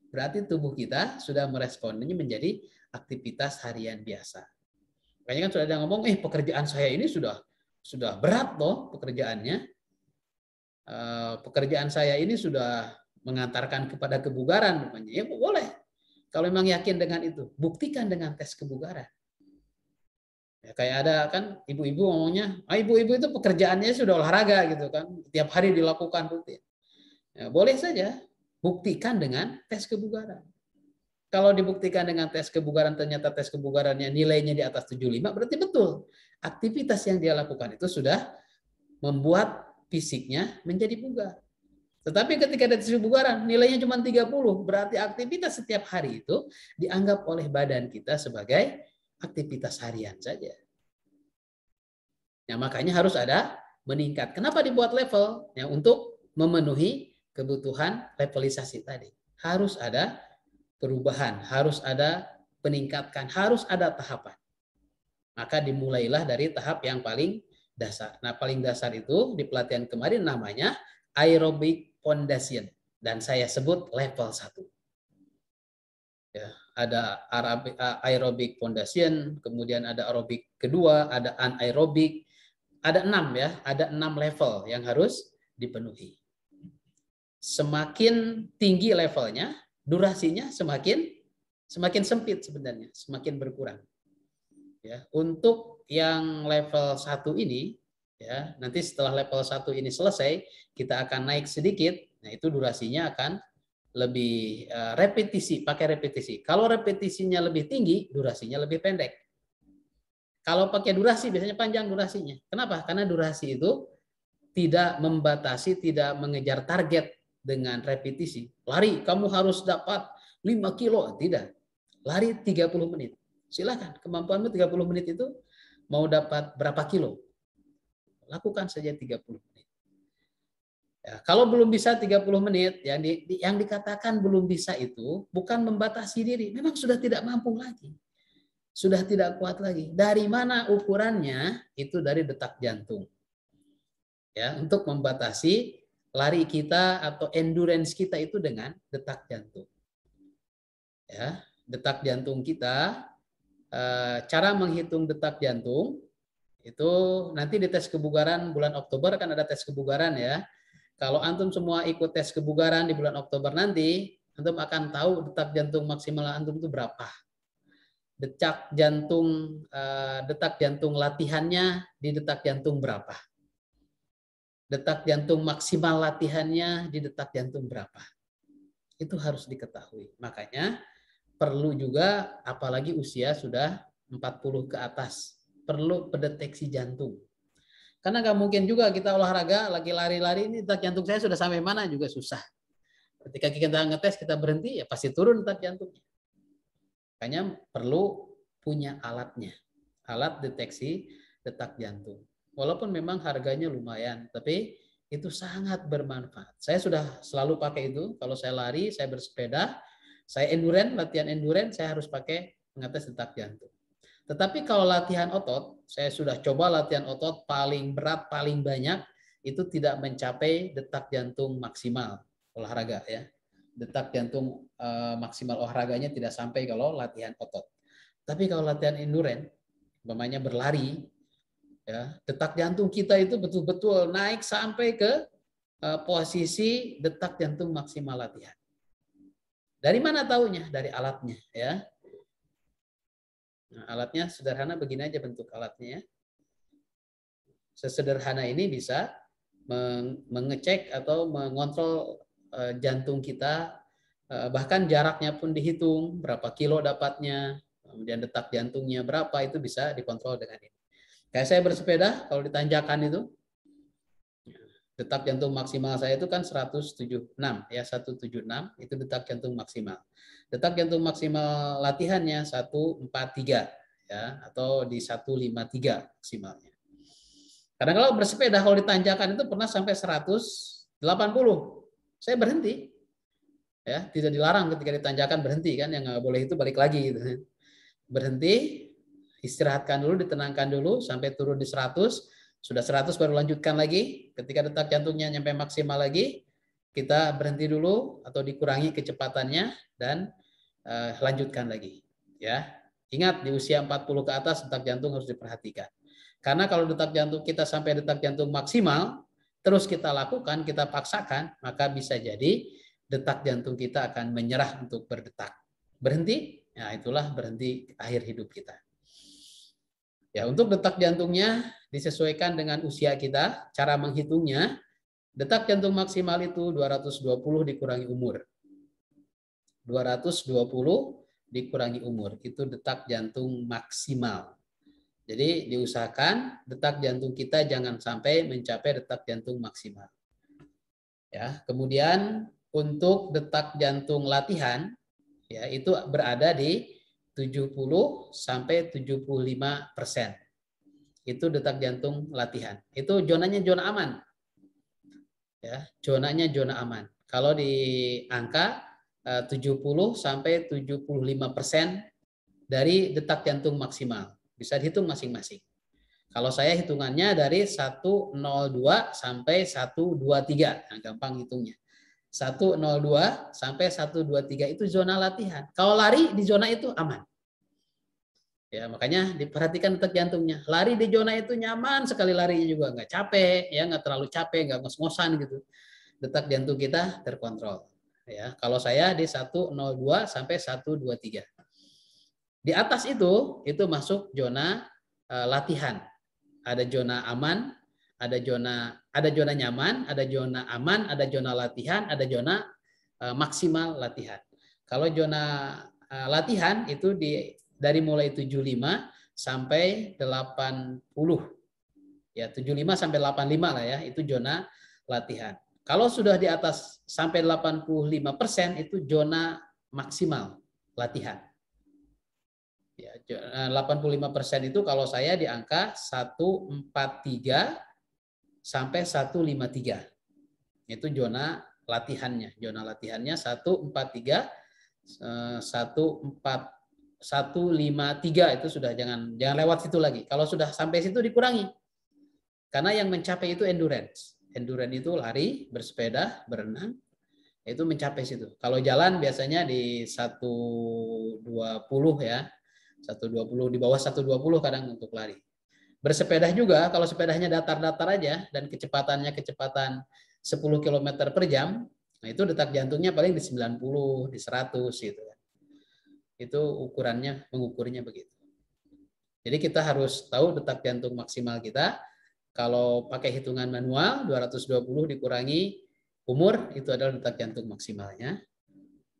Berarti tubuh kita sudah meresponnya menjadi aktivitas harian biasa. Makanya kan sudah ada ngomong, pekerjaan saya ini sudah berat loh pekerjaannya. Pekerjaan saya ini sudah mengantarkan kepada kebugaran. Ya boleh. Kalau memang yakin dengan itu, buktikan dengan tes kebugaran. Ya, kayak ada kan ibu-ibu ngomongnya, ibu-ibu itu pekerjaannya sudah olahraga gitu kan, tiap hari dilakukan rutin. Ya, boleh saja, buktikan dengan tes kebugaran. Kalau dibuktikan dengan tes kebugaran ternyata tes kebugarannya nilainya di atas 75, berarti betul. Aktivitas yang dia lakukan itu sudah membuat fisiknya menjadi bugar. Tetapi ketika tes kebugaran nilainya cuma 30, berarti aktivitas setiap hari itu dianggap oleh badan kita sebagai aktivitas harian saja. Ya, makanya harus ada meningkat. Kenapa dibuat level? Ya, untuk memenuhi kebutuhan levelisasi tadi. Harus ada perubahan, harus ada peningkatkan, harus ada tahapan. Maka dimulailah dari tahap yang paling dasar. Nah, paling dasar itu di pelatihan kemarin namanya aerobic foundation dan saya sebut level 1. Ya, ada aerobic foundation, kemudian ada aerobik kedua, ada anaerobik, ada 6 ya, ada 6 level yang harus dipenuhi. Semakin tinggi levelnya, durasinya semakin sempit sebenarnya, semakin berkurang. Ya, untuk yang level 1 ini, ya, nanti setelah level 1 ini selesai, kita akan naik sedikit. Nah, itu durasinya akan lebih repetisi, pakai repetisi. Kalau repetisinya lebih tinggi, durasinya lebih pendek. Kalau pakai durasi biasanya panjang durasinya. Kenapa? Karena durasi itu tidak membatasi, tidak mengejar target dengan repetisi. Lari, kamu harus dapat 5 kilo. Tidak. Lari 30 menit. Silakan, kemampuanmu 30 menit itu mau dapat berapa kilo? Lakukan saja 30 menit. Ya, kalau belum bisa 30 menit, yang dikatakan belum bisa itu bukan membatasi diri, memang sudah tidak mampu lagi. Sudah tidak kuat lagi. Dari mana ukurannya? Itu dari detak jantung. Ya, untuk membatasi lari kita atau endurance kita itu dengan detak jantung. Ya, detak jantung kita, cara menghitung detak jantung itu nanti di tes kebugaran bulan Oktober kan ada tes kebugaran ya. Kalau antum semua ikut tes kebugaran di bulan Oktober nanti, antum akan tahu detak jantung maksimal antum itu berapa. Detak jantung latihannya di detak jantung berapa. Detak jantung maksimal latihannya di detak jantung berapa. Itu harus diketahui. Makanya perlu juga apalagi usia sudah 40 ke atas, perlu pendeteksi jantung. Karena nggak mungkin juga kita olahraga, lagi lari-lari, ini detak jantung saya sudah sampai mana juga susah. Ketika kita ngetes, kita berhenti, ya pasti turun detak jantungnya. Makanya perlu punya alatnya, alat deteksi detak jantung. Walaupun memang harganya lumayan, tapi itu sangat bermanfaat. Saya sudah selalu pakai itu. Kalau saya lari, saya bersepeda, saya endurance, latihan endurance, saya harus pakai pengetes detak jantung. Tetapi kalau latihan otot, saya sudah coba latihan otot paling berat, paling banyak, itu tidak mencapai detak jantung maksimal olahraga ya. Detak jantung maksimal olahraganya tidak sampai kalau latihan otot. Tapi kalau latihan endurance, umpamanya berlari, ya, detak jantung kita itu betul-betul naik sampai ke posisi detak jantung maksimal latihan. Dari mana taunya? Dari alatnya ya. Nah, alatnya sederhana, begini aja bentuk alatnya ya. Sesederhana ini bisa mengecek atau mengontrol jantung kita, bahkan jaraknya pun dihitung, berapa kilo dapatnya, kemudian detak jantungnya berapa, itu bisa dikontrol dengan ini. Kayak saya bersepeda, kalau ditanjakan itu, detak jantung maksimal saya itu kan 176 ya, 176 itu detak jantung maksimal. Detak jantung maksimal latihannya 143 ya, atau di 153 maksimalnya. Kadang kalau bersepeda kalau ditanjakan itu pernah sampai 180. Saya berhenti. Ya, tidak dilarang ketika ditanjakan berhenti kan, yang nggak boleh itu balik lagi gitu. Berhenti, istirahatkan dulu, ditenangkan dulu sampai turun di 100. Sudah 100 baru lanjutkan lagi. Ketika detak jantungnya nyampe maksimal lagi, kita berhenti dulu atau dikurangi kecepatannya dan lanjutkan lagi. Ya, ingat di usia 40 ke atas detak jantung harus diperhatikan. Karena kalau detak jantung kita sampai detak jantung maksimal, terus kita lakukan, kita paksakan, maka bisa jadi detak jantung kita akan menyerah untuk berdetak. Berhenti, nah itulah berhenti akhir hidup kita. Ya, untuk detak jantungnya disesuaikan dengan usia kita, cara menghitungnya, detak jantung maksimal itu 220 dikurangi umur. 220 dikurangi umur, itu detak jantung maksimal. Jadi diusahakan detak jantung kita jangan sampai mencapai detak jantung maksimal. Ya, kemudian untuk detak jantung latihan, ya itu berada di 70 sampai 75%. Itu detak jantung latihan. Itu zonanya zona aman. Ya, zonanya zona aman. Kalau di angka 70 sampai 75% dari detak jantung maksimal. Bisa dihitung masing-masing. Kalau saya hitungannya dari 102 sampai 123. Nah, gampang hitungnya. 102 sampai 123 itu zona latihan. Kalau lari di zona itu aman. Ya, makanya diperhatikan detak jantungnya. Lari di zona itu nyaman sekali, larinya juga nggak capek, ya nggak terlalu capek, nggak ngos-ngosan gitu. Detak jantung kita terkontrol. Ya, kalau saya di 102 sampai 123. Di atas itu masuk zona latihan. Ada zona aman, ada zona nyaman, ada zona aman, ada zona latihan, ada zona maksimal latihan. Kalau zona latihan itu dari mulai 75 sampai 80. Ya, 75 sampai 85 lah ya, itu zona latihan. Kalau sudah di atas sampai 85% itu zona maksimal latihan. Ya, 85% itu kalau saya di angka 143 sampai 153. Itu zona latihannya. Zona latihannya 143 153 itu sudah jangan lewat situ lagi. Kalau sudah sampai situ dikurangi. Karena yang mencapai itu endurance. Endurance itu lari, bersepeda, berenang, itu mencapai situ. Kalau jalan biasanya di 120 ya. 120, di bawah 120 kadang untuk lari. Bersepeda juga, kalau sepedanya datar-datar aja dan kecepatannya kecepatan 10 km per jam, nah itu detak jantungnya paling di 90, di 100 gitu. Itu ukurannya, mengukurnya begitu. Jadi kita harus tahu detak jantung maksimal kita. Kalau pakai hitungan manual, 220 dikurangi umur, itu adalah detak jantung maksimalnya.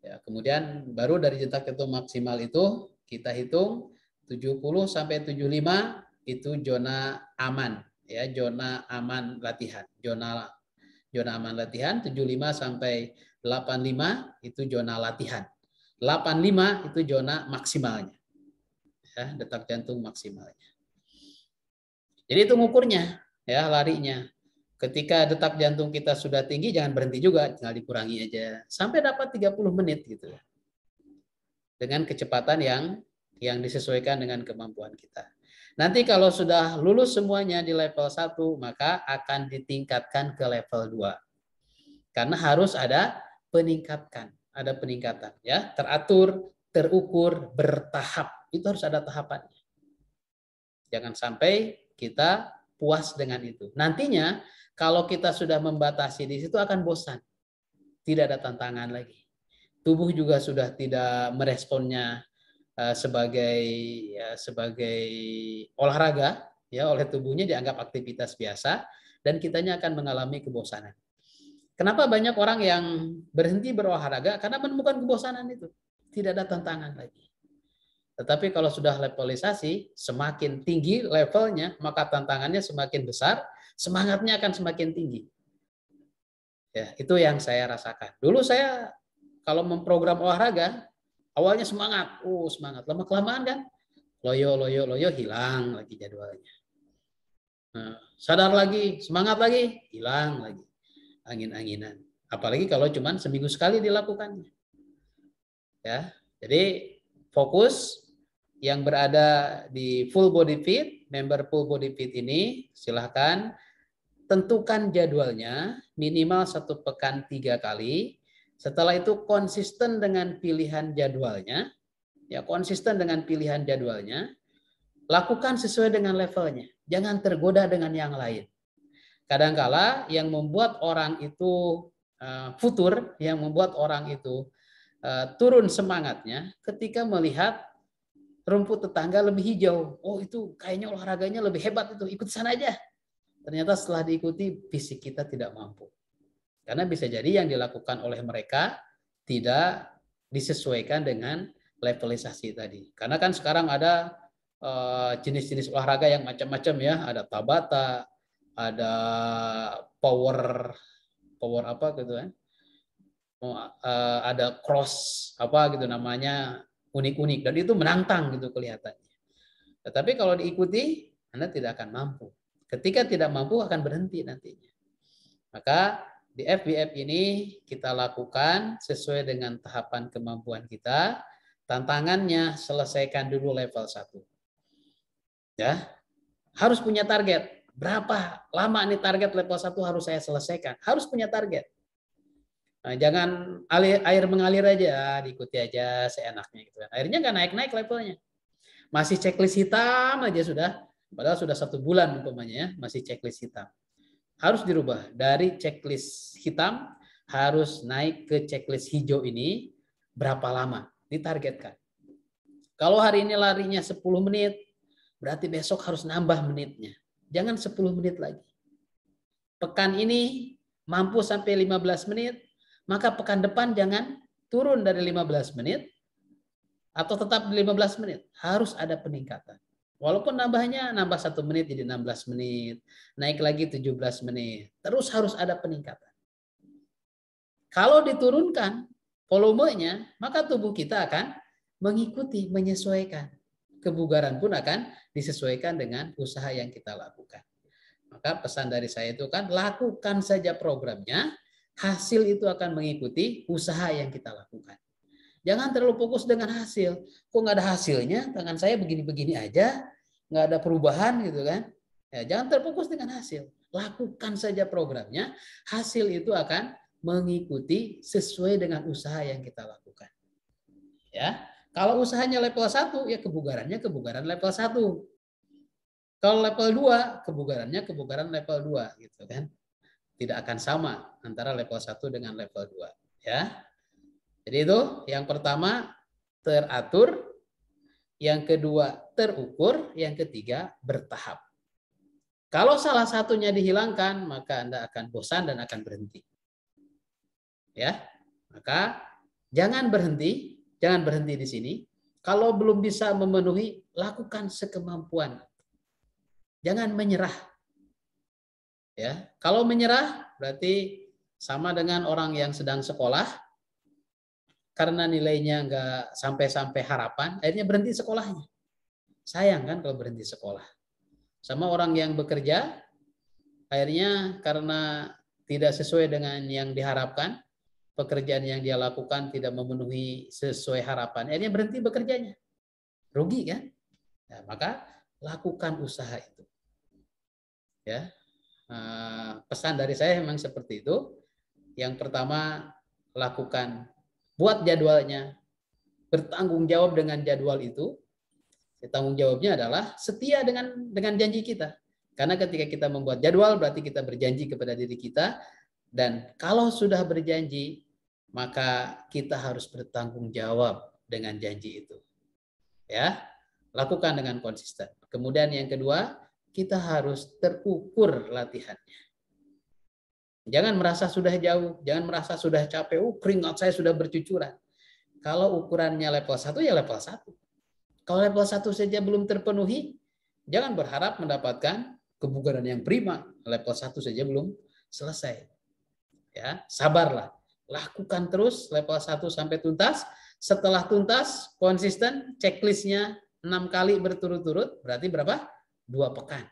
Ya, kemudian baru dari detak jantung maksimal itu kita hitung 70 sampai 75 itu zona aman, ya, zona aman latihan. Zona aman latihan 75 sampai 85 itu zona latihan. 85 itu zona maksimalnya. Ya, detak jantung maksimalnya. Jadi itu ngukurnya, ya, larinya. Ketika detak jantung kita sudah tinggi, jangan berhenti juga, tinggal dikurangi aja. Sampai dapat 30 menit gitu. Dengan kecepatan yang disesuaikan dengan kemampuan kita. Nanti kalau sudah lulus semuanya di level 1, maka akan ditingkatkan ke level 2. Karena harus ada peningkatan, ya, teratur, terukur, bertahap. Itu harus ada tahapannya. Jangan sampai kita puas dengan itu. Nantinya kalau kita sudah membatasi di situ akan bosan. Tidak ada tantangan lagi. Tubuh juga sudah tidak meresponnya sebagai olahraga, ya, oleh tubuhnya dianggap aktivitas biasa dan kitanya akan mengalami kebosanan. Kenapa banyak orang yang berhenti berolahraga? Karena menemukan kebosanan itu. Tidak ada tantangan lagi. Tetapi kalau sudah levelisasi, semakin tinggi levelnya, maka tantangannya semakin besar, semangatnya akan semakin tinggi. Ya, itu yang saya rasakan. Dulu saya kalau memprogram olahraga, awalnya semangat, semangat. Lama-kelamaan kan, loyo, hilang lagi jadwalnya. Nah, sadar lagi, semangat lagi, hilang lagi. Angin-anginan. Apalagi kalau cuma seminggu sekali dilakukannya. Ya, jadi fokus yang berada di full body fit, member full body fit ini, silahkan tentukan jadwalnya minimal 1 pekan 3 kali. Setelah itu konsisten dengan pilihan jadwalnya, ya, konsisten dengan pilihan jadwalnya, lakukan sesuai dengan levelnya. Jangan tergoda dengan yang lain. Kadangkala yang membuat orang itu futur, yang membuat orang itu turun semangatnya ketika melihat rumput tetangga lebih hijau. Oh, itu kayaknya olahraganya lebih hebat, itu ikut sana aja. Ternyata setelah diikuti fisik kita tidak mampu. Karena bisa jadi yang dilakukan oleh mereka tidak disesuaikan dengan levelisasi tadi. Karena kan sekarang ada jenis-jenis olahraga yang macam-macam, ya. Ada Tabata, ada power apa gitu kan. Ada cross apa gitu namanya, unik-unik, dan itu menantang gitu kelihatannya. Tetapi kalau diikuti, Anda tidak akan mampu. Ketika tidak mampu akan berhenti nantinya. Maka di FBF ini kita lakukan sesuai dengan tahapan kemampuan kita. Tantangannya selesaikan dulu level 1. Ya. Harus punya target. Berapa lama nih target level 1 harus saya selesaikan? Harus punya target. Nah, jangan air mengalir aja, diikuti aja seenaknya gitu. Akhirnya nggak naik-naik levelnya. Masih checklist hitam aja sudah, padahal sudah 1 bulan umpamanya, ya, masih checklist hitam. Harus dirubah dari checklist hitam harus naik ke checklist hijau ini berapa lama, ditargetkan. Kalau hari ini larinya 10 menit, berarti besok harus nambah menitnya. Jangan 10 menit lagi. Pekan ini mampu sampai 15 menit, maka pekan depan jangan turun dari 15 menit atau tetap di 15 menit. Harus ada peningkatan. Walaupun nambahnya nambah 1 menit jadi 16 menit, naik lagi 17 menit. Terus harus ada peningkatan. Kalau diturunkan volumenya, maka tubuh kita akan mengikuti, menyesuaikan. Kebugaran pun akan disesuaikan dengan usaha yang kita lakukan. Maka pesan dari saya itu kan, lakukan saja programnya, hasil itu akan mengikuti usaha yang kita lakukan. Jangan terlalu fokus dengan hasil. Kok nggak ada hasilnya, tangan saya begini-begini aja, nggak ada perubahan gitu kan. Ya, jangan terfokus dengan hasil. Lakukan saja programnya, hasil itu akan mengikuti sesuai dengan usaha yang kita lakukan. Ya, kalau usahanya level 1, ya kebugarannya kebugaran level 1. Kalau level 2, kebugarannya kebugaran level 2 gitu kan. Tidak akan sama antara level 1 dengan level 2, ya. Jadi itu yang pertama teratur, yang kedua terukur, yang ketiga bertahap. Kalau salah satunya dihilangkan, maka Anda akan bosan dan akan berhenti. Ya. Maka jangan berhenti di sini. Kalau belum bisa memenuhi, lakukan sekemampuan. Jangan menyerah. Ya, kalau menyerah berarti sama dengan orang yang sedang sekolah karena nilainya nggak sampai harapan, akhirnya berhenti sekolahnya. Sayang kan kalau berhenti sekolah. Sama orang yang bekerja akhirnya karena tidak sesuai dengan yang diharapkan, pekerjaan yang dia lakukan tidak memenuhi sesuai harapan, akhirnya berhenti bekerjanya. Rugi kan? Nah, maka lakukan usaha itu. Ya, pesan dari saya memang seperti itu. Yang pertama, lakukan, buat jadwalnya, bertanggung jawab dengan jadwal itu. Tanggung jawabnya adalah setia dengan janji kita. Karena ketika kita membuat jadwal, berarti kita berjanji kepada diri kita. Dan kalau sudah berjanji, maka kita harus bertanggung jawab dengan janji itu. Ya, lakukan dengan konsisten. Kemudian yang kedua, kita harus terukur latihannya. Jangan merasa sudah jauh, jangan merasa sudah capek, keringat saya sudah bercucuran. Kalau ukurannya level 1, ya level 1. Kalau level 1 saja belum terpenuhi, jangan berharap mendapatkan kebugaran yang prima. Level 1 saja belum selesai. Ya, sabarlah. Lakukan terus level 1 sampai tuntas. Setelah tuntas, konsisten, checklistnya 6 kali berturut-turut, berarti berapa? 2 pekan.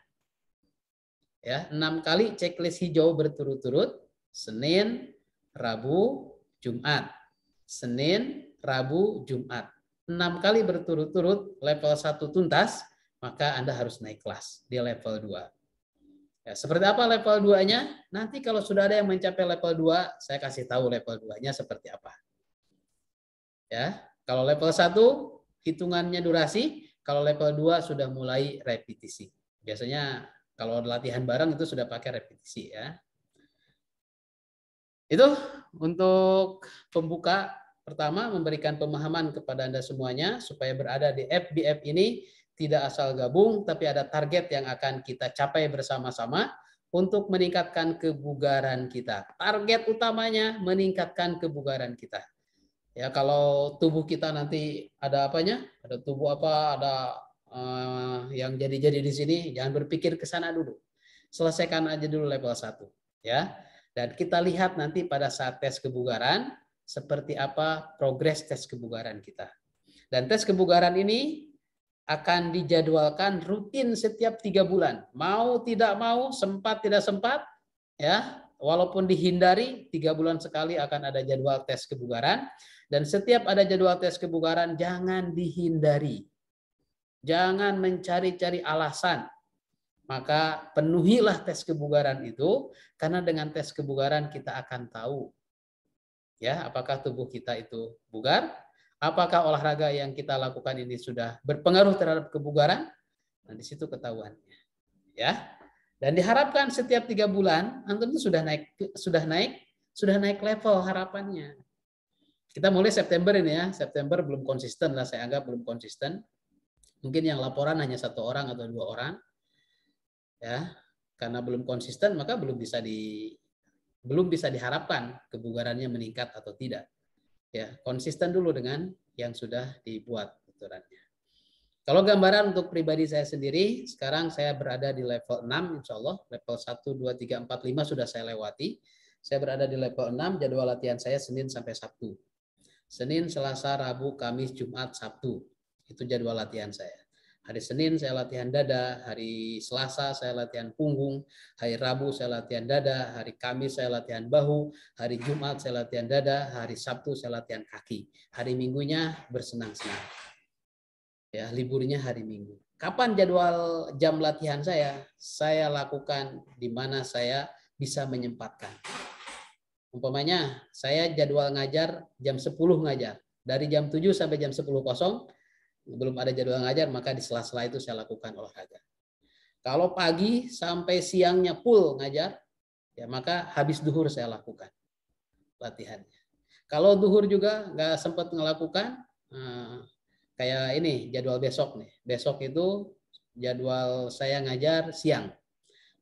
Ya, 6 kali checklist hijau berturut-turut, Senin, Rabu, Jumat. Senin, Rabu, Jumat. 6 kali berturut-turut level 1 tuntas, maka Anda harus naik kelas di level 2. Ya, seperti apa level 2-nya? Nanti kalau sudah ada yang mencapai level 2, saya kasih tahu level 2-nya seperti apa. Ya, kalau level 1 hitungannya durasi, kalau level 2 sudah mulai repetisi. Biasanya kalau latihan bareng itu sudah pakai repetisi ya. Itu untuk pembuka. Pertama, memberikan pemahaman kepada Anda semuanya supaya berada di FBF ini tidak asal gabung, tapi ada target yang akan kita capai bersama-sama untuk meningkatkan kebugaran kita. Target utamanya meningkatkan kebugaran kita. Ya, kalau tubuh kita nanti ada apanya, ada tubuh apa, ada yang jadi-jadi di sini, jangan berpikir ke sana dulu. Selesaikan aja dulu level 1, ya. Dan kita lihat nanti pada saat tes kebugaran seperti apa progres tes kebugaran kita. Dan tes kebugaran ini akan dijadwalkan rutin setiap 3 bulan. Mau tidak mau, sempat tidak sempat, ya, walaupun dihindari, 3 bulan sekali akan ada jadwal tes kebugaran. Dan setiap ada jadwal tes kebugaran, jangan dihindari. Jangan mencari-cari alasan. Maka penuhilah tes kebugaran itu, karena dengan tes kebugaran kita akan tahu ya apakah tubuh kita itu bugar, apakah olahraga yang kita lakukan ini sudah berpengaruh terhadap kebugaran. Nah, di situ ketahuannya. Ya. Dan diharapkan setiap 3 bulan antum itu sudah naik level harapannya. Kita mulai September ini ya, September belum konsisten lah, saya anggap belum konsisten. Mungkin yang laporan hanya 1 orang atau 2 orang. Ya, karena belum konsisten maka belum bisa diharapkan kebugarannya meningkat atau tidak. Ya, konsisten dulu dengan yang sudah dibuat aturannya. Kalau gambaran untuk pribadi saya sendiri, sekarang saya berada di level 6 insya Allah. Level 1, 2, 3, 4, 5 sudah saya lewati. Saya berada di level 6, jadwal latihan saya Senin sampai Sabtu. Senin, Selasa, Rabu, Kamis, Jumat, Sabtu. Itu jadwal latihan saya. Hari Senin saya latihan dada, hari Selasa saya latihan punggung, hari Rabu saya latihan dada, hari Kamis saya latihan bahu, hari Jumat saya latihan dada, hari Sabtu saya latihan kaki. Hari Minggunya bersenang-senang. Ya, liburnya hari Minggu. Kapan jadwal jam latihan saya? Saya lakukan di mana saya bisa menyempatkan. Umpamanya saya jadwal ngajar jam 10 ngajar. Dari jam 7 sampai jam 10.00 belum ada jadwal ngajar, maka di sela-sela itu saya lakukan olahraga. Kalau pagi sampai siangnya full ngajar, ya maka habis duhur saya lakukan latihannya. Kalau duhur juga nggak sempat melakukan, kayak ini jadwal besok nih. Besok itu jadwal saya ngajar siang.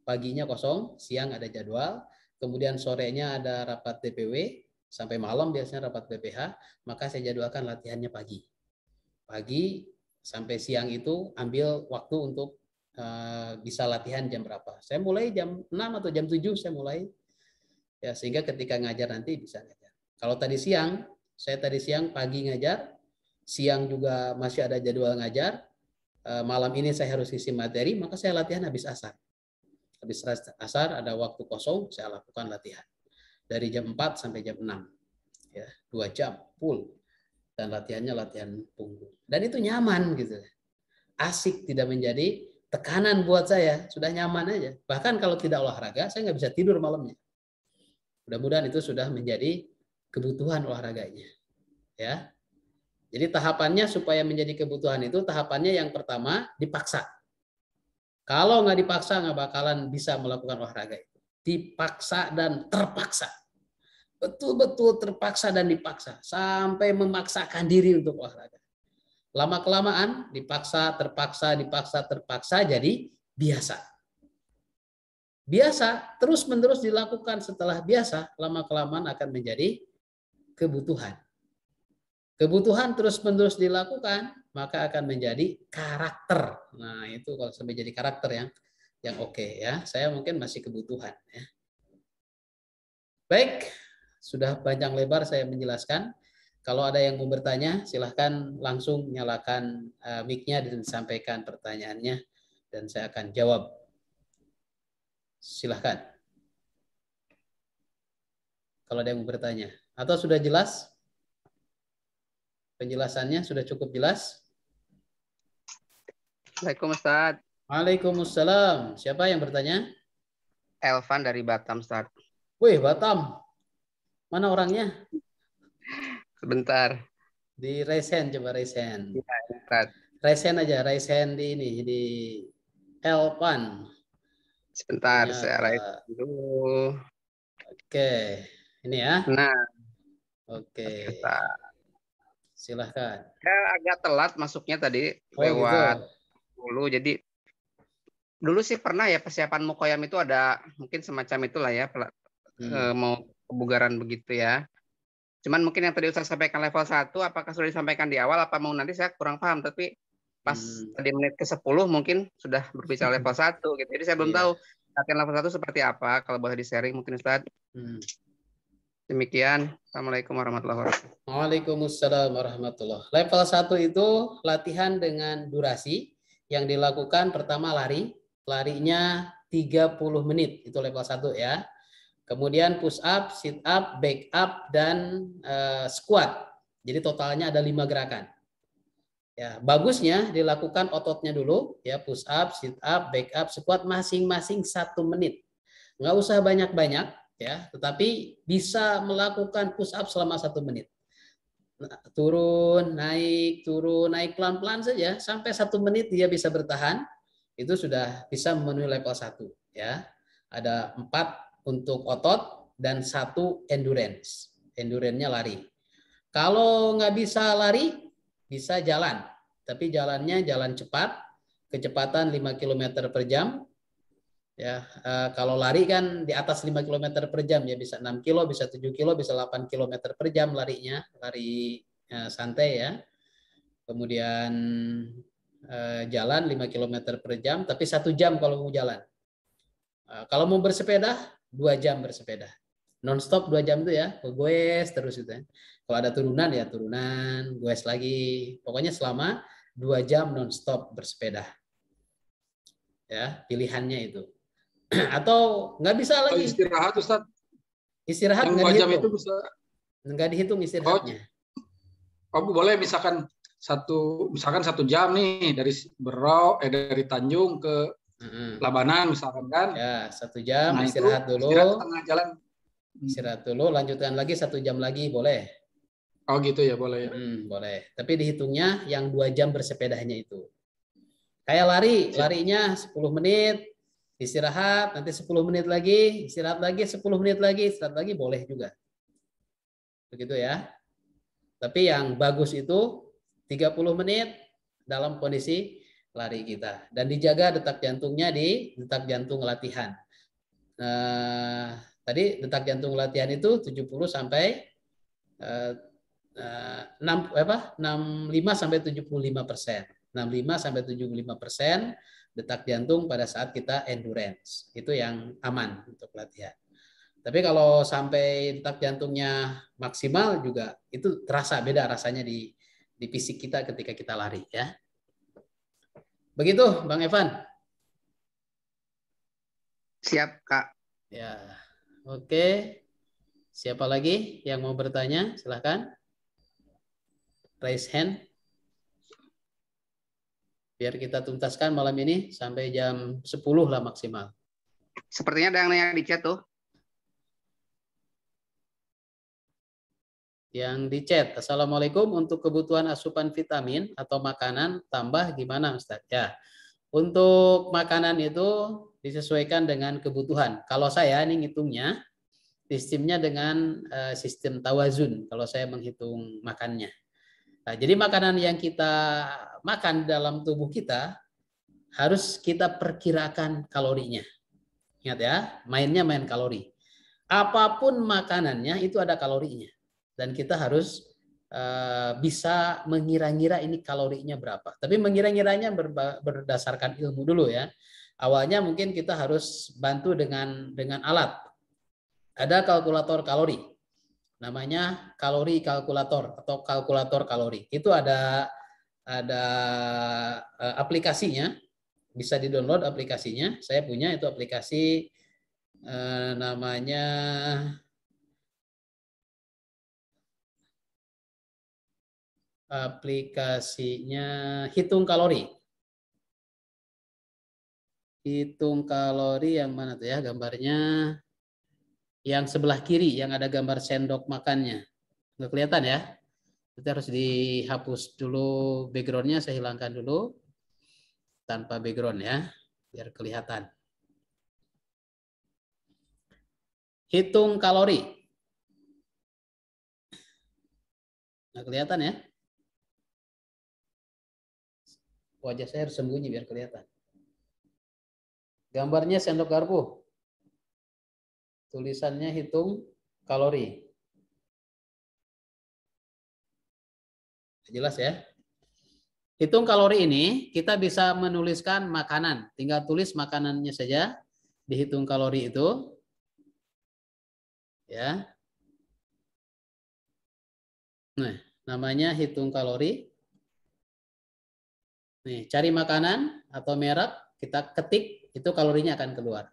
Paginya kosong, siang ada jadwal. Kemudian sorenya ada rapat DPW, sampai malam biasanya rapat BPH, maka saya jadwalkan latihannya pagi. Pagi sampai siang itu ambil waktu untuk bisa latihan jam berapa. Saya mulai jam 6 atau jam 7 saya mulai. Ya, sehingga ketika ngajar nanti bisa ngajar. Kalau tadi siang, saya tadi siang pagi ngajar, siang juga masih ada jadwal ngajar, malam ini saya harus isi materi, maka saya latihan habis asar. Habis asar ada waktu kosong, saya lakukan latihan. Dari jam 4 sampai jam 6. Ya, 2 jam full. Dan latihannya latihan punggung. Dan itu nyaman gitu. Asik, tidak menjadi tekanan buat saya. Sudah nyaman aja. Bahkan kalau tidak olahraga, saya nggak bisa tidur malamnya. Mudah-mudahan itu sudah menjadi kebutuhan olahraganya. Ya. Jadi tahapannya supaya menjadi kebutuhan itu, tahapannya yang pertama dipaksa. Kalau nggak dipaksa nggak bakalan bisa melakukan olahraga itu. Dipaksa dan terpaksa. Betul-betul terpaksa dan dipaksa. Sampai memaksakan diri untuk olahraga. Lama-kelamaan dipaksa, terpaksa, dipaksa, terpaksa jadi biasa. Biasa, terus-menerus dilakukan. Setelah biasa, lama-kelamaan akan menjadi kebutuhan. Kebutuhan terus-menerus dilakukan, maka akan menjadi karakter. Nah, itu kalau sampai jadi karakter yang oke ya. Saya mungkin masih kebutuhan ya. Baik, sudah panjang lebar saya menjelaskan. Kalau ada yang mau bertanya, silahkan langsung nyalakan mic-nya dan sampaikan pertanyaannya dan saya akan jawab. Silahkan. Kalau ada yang mau bertanya. Atau sudah jelas? Penjelasannya sudah cukup jelas? Assalamualaikum Ustaz. Waalaikumsalam. Siapa yang bertanya? Elvan dari Batam Ustaz. Wih, Batam. Mana orangnya? Sebentar. Di Raisen, coba Raisen. Ya, Ustaz. Raisen aja, Raisen di ini, di Elpan. Sebentar, Ternyata. saya raise dulu. Oke, ini ya. Nah, oke. Ustaz. Silahkan. Saya agak telat masuknya tadi gitu. lewat dulu. Jadi dulu sih pernah ya persiapan mukoyam itu ada mungkin semacam itulah ya mau kebugaran begitu ya. Cuman mungkin yang tadi Ustaz sampaikan level 1 apakah sudah disampaikan di awal apa mau nanti saya kurang paham tapi pas tadi menit ke-10 mungkin sudah berbicara level 1 gitu. Jadi saya belum tahu latihan level 1 seperti apa, kalau boleh di-sharing mungkin Ustaz. Demikian. Assalamualaikum warahmatullahi wabarakatuh. Waalaikumsalam warahmatullahi wabarakatuh. Level 1 itu latihan dengan durasi yang dilakukan pertama lari. Larinya 30 menit. Itu level 1 ya. Kemudian push up, sit up, back up, dan squat. Jadi totalnya ada 5 gerakan. Ya, bagusnya dilakukan ototnya dulu. Ya, push up, sit up, back up, squat masing-masing 1 menit. Nggak usah banyak-banyak. Ya, tetapi bisa melakukan push up selama 1 menit. Turun, naik pelan-pelan saja sampai 1 menit dia bisa bertahan, itu sudah bisa memenuhi level 1 ya. Ada 4 untuk otot dan 1 endurance. Endurance-nya lari. Kalau nggak bisa lari, bisa jalan. Tapi jalannya jalan cepat, kecepatan 5 km per jam. Ya, kalau lari kan di atas 5 km per jam ya, bisa 6 kilo, bisa 7 kilo, bisa 8 km per jam larinya, lari santai ya. Kemudian jalan 5 km per jam, tapi 1 jam kalau mau jalan. Kalau mau bersepeda, 2 jam bersepeda. Non-stop 2 jam itu ya, goes terus itu ya. Kalau ada turunan ya turunan, goes lagi. Pokoknya selama 2 jam non-stop bersepeda. Ya, pilihannya itu. Atau nggak bisa lagi. Istirahat Ustaz. Istirahat yang nggak 2 jam dihitung. Itu bisa Nggak dihitung istirahatnya. Boleh misalkan 1 jam nih dari Tanjung ke Labanan misalkan kan. Ya, 1 jam nah, istirahat dulu. Istirahat tengah jalan. Istirahat dulu, lanjutkan lagi 1 jam lagi boleh. Oh gitu ya, boleh ya. Boleh. Tapi dihitungnya yang 2 jam bersepedanya itu. Kayak larinya 10 menit, istirahat, nanti 10 menit lagi, istirahat lagi, 10 menit lagi, istirahat lagi, boleh juga. Begitu ya. Tapi yang bagus itu 30 menit dalam kondisi lari kita. Dan dijaga detak jantungnya di detak jantung latihan. Tadi detak jantung latihan itu 70 sampai 65 sampai 75%. 65 sampai 75% detak jantung pada saat kita endurance. Itu yang aman untuk latihan. Tapi kalau sampai detak jantungnya maksimal juga itu terasa beda rasanya di fisik kita ketika kita lari ya. Begitu Bang Evan. Siap, Kak. Ya, oke. Siapa lagi yang mau bertanya? Silahkan. Raise hand. Biar kita tuntaskan malam ini sampai jam 10 lah maksimal. Sepertinya ada yang nanya di chat tuh. Yang di chat, Assalamualaikum, untuk kebutuhan asupan vitamin atau makanan tambah gimana Ustaz? Ya, untuk makanan itu disesuaikan dengan kebutuhan. Kalau saya ini ngitungnya, sistemnya dengan sistem tawazun kalau saya menghitung makannya. Nah, jadi makanan yang kita makan dalam tubuh kita harus kita perkirakan kalorinya. Ingat ya, mainnya main kalori. Apapun makanannya itu ada kalorinya. Dan kita harus bisa mengira-ngira ini kalorinya berapa. Tapi mengira-ngiranya berdasarkan ilmu dulu ya. Awalnya mungkin kita harus bantu dengan alat. Ada kalkulator kalori. Namanya kalori kalkulator atau kalkulator kalori. Itu ada aplikasinya, bisa di-download aplikasinya. Saya punya itu aplikasi namanya Hitung Kalori. Hitung Kalori yang mana tuh ya gambarnya? Yang sebelah kiri yang ada gambar sendok makannya. Nggak kelihatan ya? Itu harus dihapus dulu backgroundnya, saya hilangkan dulu. Tanpa background ya, biar kelihatan. Hitung kalori. Nggak kelihatan ya? Wajah saya harus sembunyi biar kelihatan. Gambarnya sendok garpu. Tulisannya hitung kalori. Jelas ya? Hitung kalori ini kita bisa menuliskan makanan. Tinggal tulis makanannya saja. Dihitung kalori itu. Ya. Nah, namanya hitung kalori. Nih, cari makanan atau merek, kita ketik, itu kalorinya akan keluar.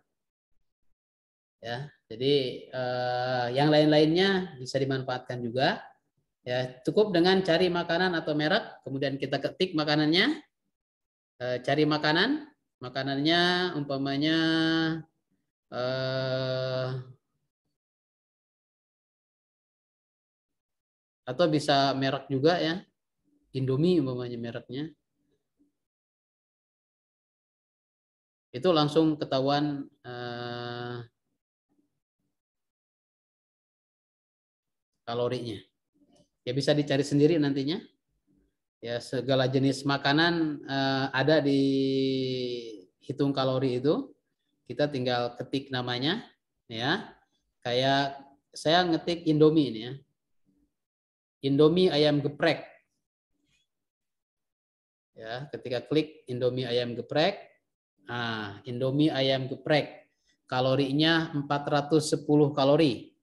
Ya, jadi yang lain-lainnya bisa dimanfaatkan juga. Ya, cukup dengan cari makanan atau merek, kemudian kita ketik makanannya, cari makanannya umpamanya atau bisa merek juga ya, Indomie umpamanya mereknya. Itu langsung ketahuan kalorinya. Ya bisa dicari sendiri nantinya. Ya segala jenis makanan ada di hitung kalori itu. Kita tinggal ketik namanya ya. Kayak saya ngetik Indomie ini ya. Indomie ayam geprek. Ya, ketika klik Indomie ayam geprek. Nah, Indomie ayam geprek. Kalorinya 410 kalori.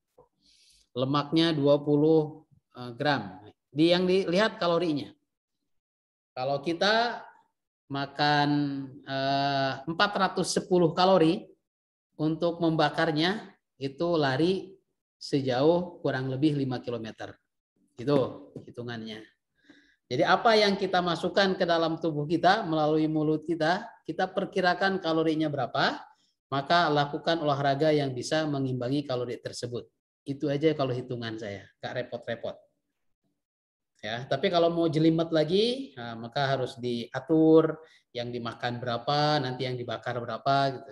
Lemaknya 20 gram. Yang dilihat kalorinya. Kalau kita makan 410 kalori, untuk membakarnya itu lari sejauh kurang lebih 5 km. Itu hitungannya. Jadi apa yang kita masukkan ke dalam tubuh kita melalui mulut kita, kita perkirakan kalorinya berapa, maka lakukan olahraga yang bisa mengimbangi kalori tersebut. Itu aja kalau hitungan saya, nggak repot-repot. Ya, tapi kalau mau jelimet lagi, nah, maka harus diatur yang dimakan berapa, nanti yang dibakar berapa, gitu.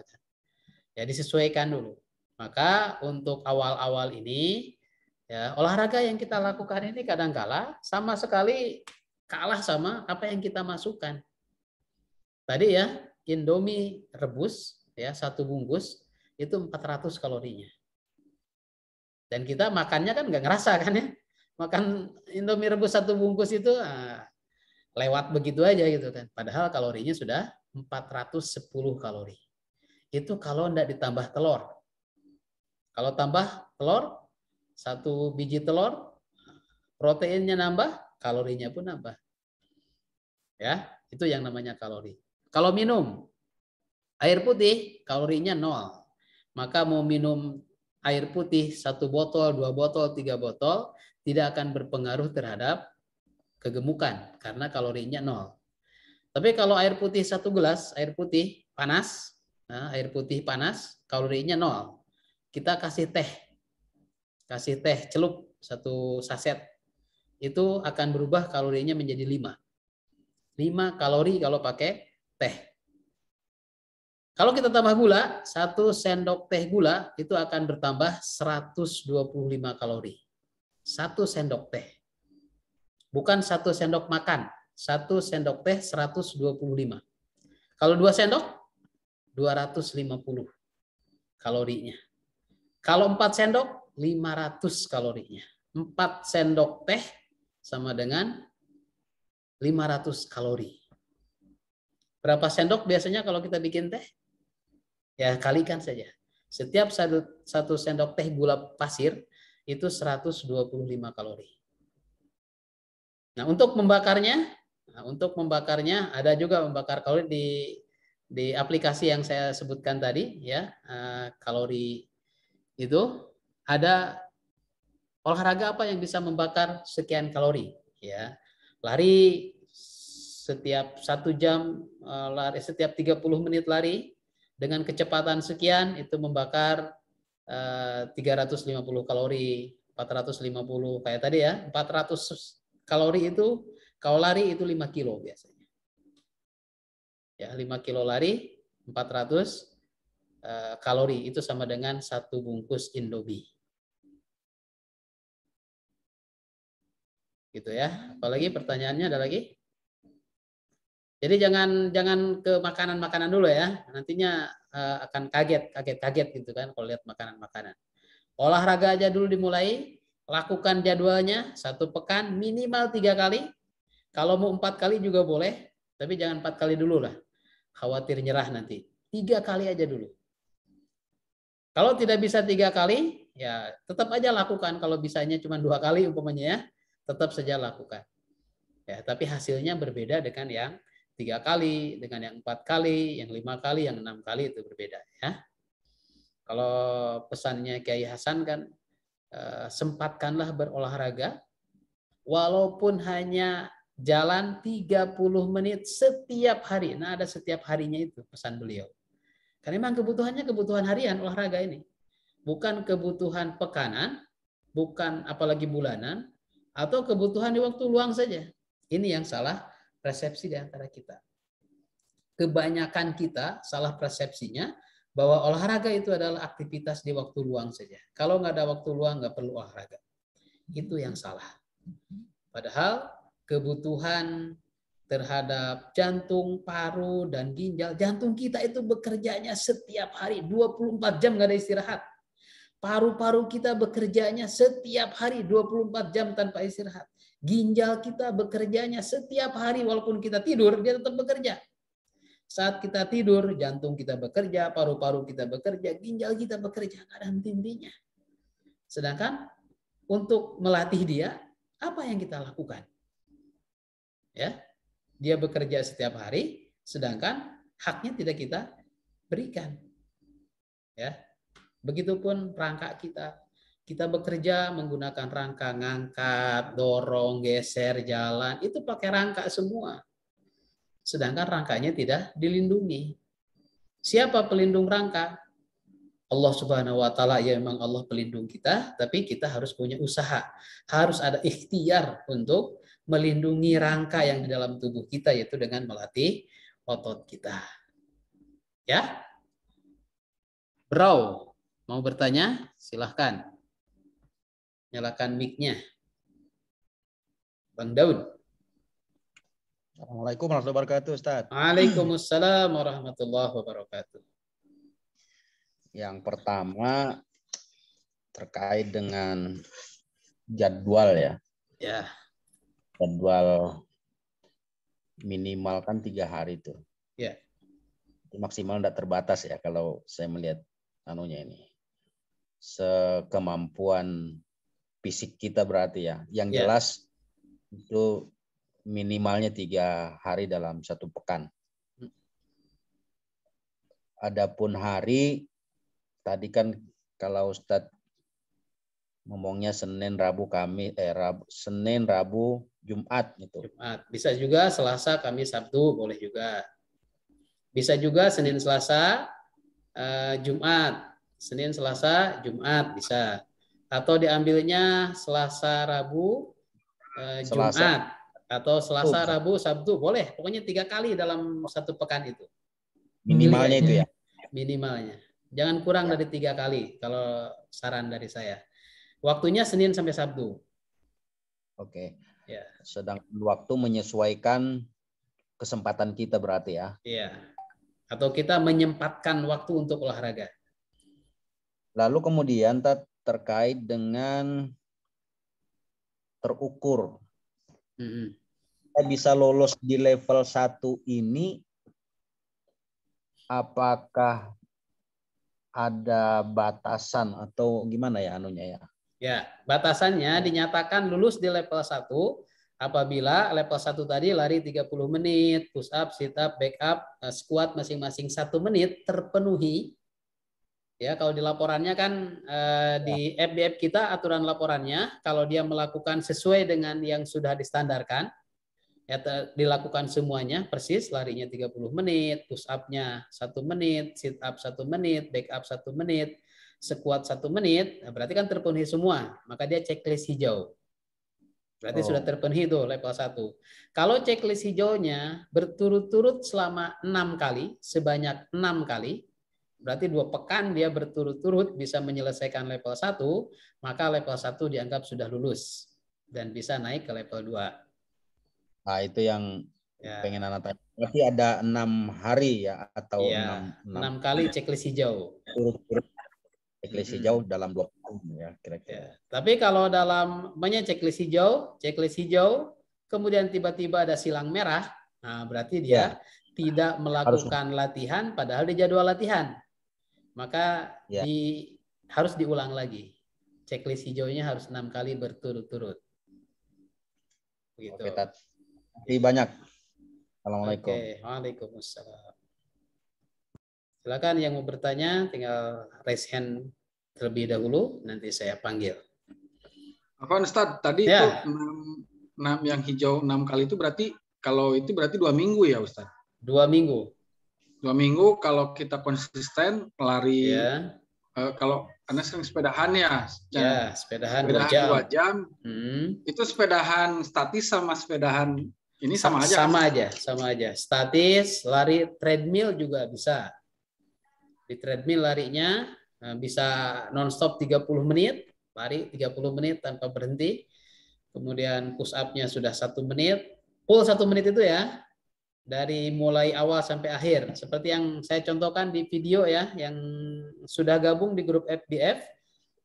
Ya disesuaikan dulu. Maka untuk awal-awal ini, ya olahraga yang kita lakukan ini kadang-kala sama sekali kalah sama apa yang kita masukkan. Tadi ya Indomie rebus ya 1 bungkus itu 400 kalorinya. Dan kita makannya kan nggak ngerasa kan ya. Makan Indomie rebus 1 bungkus itu lewat begitu aja gitu kan. Padahal kalorinya sudah 410 kalori. Itu kalau enggak ditambah telur. Kalau tambah telur, 1 biji telur, proteinnya nambah, kalorinya pun nambah. Ya, itu yang namanya kalori. Kalau minum air putih, kalorinya 0. maka mau minum air putih 1 botol, 2 botol, 3 botol tidak akan berpengaruh terhadap kegemukan karena kalorinya 0. Tapi kalau air putih 1 gelas, air putih panas, kalorinya 0. Kita kasih teh celup 1 saset, itu akan berubah kalorinya menjadi 5. 5 kalori kalau pakai teh. Kalau kita tambah gula, 1 sendok teh gula itu akan bertambah 125 kalori. 1 sendok teh. Bukan 1 sendok makan. 1 sendok teh 125. Kalau 2 sendok, 250 kalorinya. Kalau 4 sendok, 500 kalorinya. 4 sendok teh sama dengan 500 kalori. Berapa sendok biasanya kalau kita bikin teh? Ya kalikan saja. Setiap 1 sendok teh gula pasir itu 125 kalori. Nah, untuk membakarnya ada juga membakar kalori di aplikasi yang saya sebutkan tadi ya. Kalori itu ada olahraga apa yang bisa membakar sekian kalori ya. Lari setiap 1 jam, lari setiap 30 menit lari dengan kecepatan sekian itu membakar 350 kalori, 450 kayak tadi ya, 400 kalori itu kalau lari itu 5 kilo biasanya. Ya, 5 kilo lari 400 kalori itu sama dengan 1 bungkus Indomie. Gitu ya. Apalagi pertanyaannya ada lagi? Jadi jangan ke makanan-makanan dulu ya. Nantinya akan kaget gitu kan kalau lihat makanan-makanan. Olahraga aja dulu dimulai, lakukan jadwalnya 1 pekan minimal 3 kali. Kalau mau 4 kali juga boleh, tapi jangan 4 kali dulu lah. Khawatir nyerah nanti. 3 kali aja dulu. Kalau tidak bisa 3 kali, ya tetap aja lakukan. Kalau bisanya cuma 2 kali umpamanya ya, tetap saja lakukan. Ya, tapi hasilnya berbeda dengan yang 3 kali, dengan yang 4 kali, yang 5 kali, yang 6 kali itu berbeda ya. Kalau pesannya Kiai Hasan kan sempatkanlah berolahraga walaupun hanya jalan 30 menit setiap hari. Nah, ada setiap harinya itu pesan beliau. Karena memang kebutuhannya kebutuhan harian olahraga ini. Bukan kebutuhan pekanan, bukan apalagi bulanan, atau kebutuhan di waktu luang saja. Ini yang salah persepsi di antara kita. Kebanyakan kita salah persepsinya bahwa olahraga itu adalah aktivitas di waktu luang saja. Kalau nggak ada waktu luang, nggak perlu olahraga. Itu yang salah. Padahal kebutuhan terhadap jantung, paru, dan ginjal. Jantung kita itu bekerjanya setiap hari, 24 jam nggak ada istirahat. Paru-paru kita bekerjanya setiap hari, 24 jam tanpa istirahat. Ginjal kita bekerjanya setiap hari, walaupun kita tidur, dia tetap bekerja. Saat kita tidur, jantung kita bekerja, paru-paru kita bekerja, ginjal kita bekerja, nggak ada henti-hentinya. Sedangkan untuk melatih dia, apa yang kita lakukan? Ya, dia bekerja setiap hari, sedangkan haknya tidak kita berikan. Ya, begitupun rangka kita. Kita bekerja menggunakan rangka ngangkat, dorong, geser, jalan, itu pakai rangka semua. Sedangkan rangkanya tidak dilindungi. Siapa pelindung rangka? Allah Subhanahu wa taala. Ya, memang Allah pelindung kita, tapi kita harus punya usaha. Harus ada ikhtiar untuk melindungi rangka yang di dalam tubuh kita, yaitu dengan melatih otot kita. Ya? Bro, mau bertanya? Silahkan. Nyalakan mic-nya. Bang Daud. Assalamualaikum warahmatullahi wabarakatuh, Ustaz. Waalaikumsalam warahmatullahi wabarakatuh. Yang pertama terkait dengan jadwal ya. Ya. Jadwal minimal kan 3 hari tuh. Ya. Maksimal tidak terbatas ya kalau saya melihat anunya ini. Sekemampuan fisik kita berarti ya. Yang jelas itu minimalnya 3 hari dalam 1 pekan. Adapun hari tadi kan kalau Ustadz ngomongnya Senin, Rabu, Senin, Rabu, Jumat gitu. Jumat. Bisa juga Selasa, Kamis, Sabtu, boleh juga. Bisa juga Senin, Selasa, Jumat. Senin, Selasa, Jumat bisa. Atau diambilnya Selasa, Rabu, Jumat. Atau Selasa, Rabu, Sabtu, boleh. Pokoknya 3 kali dalam satu pekan itu. Minimalnya itu ya? Minimalnya. Jangan kurang dari 3 kali kalau saran dari saya. Waktunya Senin sampai Sabtu. Oke. Ya. Sedang waktu menyesuaikan kesempatan kita berarti ya? Iya. Atau kita menyempatkan waktu untuk olahraga. Lalu kemudian terkait dengan terukur. Kita bisa lolos di level 1 ini, apakah ada batasan atau gimana ya anunya ya? Ya, batasannya dinyatakan lulus di level 1 apabila level 1 tadi lari 30 menit, push up, sit up, back up, squat masing-masing 1 menit terpenuhi. Ya, kalau di laporannya kan di FBF kita aturan laporannya kalau dia melakukan sesuai dengan yang sudah distandarkan, ya dilakukan semuanya persis, larinya 30 menit, push up-nya 1 menit, sit up 1 menit, back up 1 menit, sekuat 1 menit, berarti kan terpenuhi semua. Maka dia checklist hijau. Berarti sudah terpenuhi itu level 1. Kalau checklist hijaunya berturut-turut selama 6 kali, sebanyak 6 kali, berarti 2 pekan dia berturut-turut bisa menyelesaikan level 1, maka level 1 dianggap sudah lulus dan bisa naik ke level 2. Nah, itu yang pengen Anda tanya. Berarti ada 6 hari ya atau ya, 6 kali checklist hijau. Checklist hijau dalam 2 tahun ya kira-kira. Ya. Tapi kalau dalam checklist hijau, kemudian tiba-tiba ada silang merah, nah berarti dia tidak melakukan latihan padahal di jadwal latihan. Maka harus diulang lagi. Checklist hijaunya harus 6 kali berturut-turut. Begitu. Oke, terima banyak. Assalamualaikum. Oke, waalaikumsalam. Silakan yang mau bertanya, tinggal raise hand terlebih dahulu, nanti saya panggil. Apa Ustaz, tadi itu 6 yang hijau 6 kali itu berarti kalau itu berarti 2 minggu ya Ustaz? 2 minggu. 2 minggu kalau kita konsisten lari, kalau Anda sering sepedahan ya? Ya, sepedahan 2 jam. Itu sepedahan statis sama sepedahan ini sama aja? Sama aja. Statis, lari treadmill juga bisa. Di treadmill larinya bisa non-stop 30 menit, lari 30 menit tanpa berhenti. Kemudian push up-nya sudah 1 menit. Full 1 menit itu ya, dari mulai awal sampai akhir. Seperti yang saya contohkan di video ya, yang sudah gabung di grup FBF,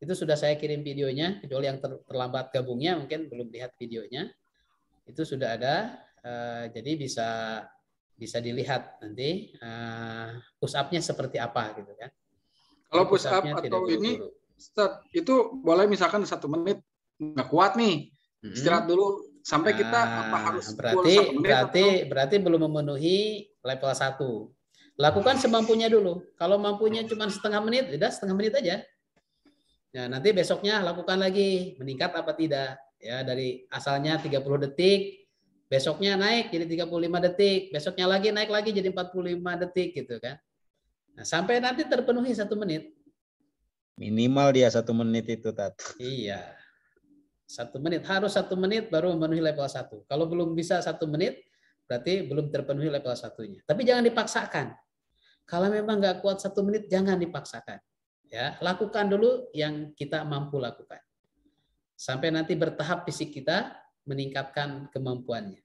itu sudah saya kirim videonya, kecuali yang terlambat gabungnya mungkin belum lihat videonya. Itu sudah ada, jadi bisa dilihat nanti push up-nya seperti apa gitu kan. Kalau push up atau ini Ustaz, itu boleh misalkan 1 menit nggak kuat nih, istirahat dulu sampai kita apa harus berarti belum memenuhi level 1. Lakukan semampunya dulu. Kalau mampunya cuma setengah menit, udah setengah menit aja. Nah, nanti besoknya lakukan lagi, meningkat apa tidak. Ya, dari asalnya 30 detik, besoknya naik jadi 35 detik, besoknya lagi naik lagi jadi 45 detik gitu kan. Nah, sampai nanti terpenuhi 1 menit. Minimal dia 1 menit itu, Tat. Iya. 1 menit, harus 1 menit baru memenuhi level 1. Kalau belum bisa 1 menit, berarti belum terpenuhi level 1-nya. Tapi jangan dipaksakan. Kalau memang nggak kuat 1 menit, jangan dipaksakan. Ya, lakukan dulu yang kita mampu lakukan. Sampai nanti bertahap fisik kita meningkatkan kemampuannya.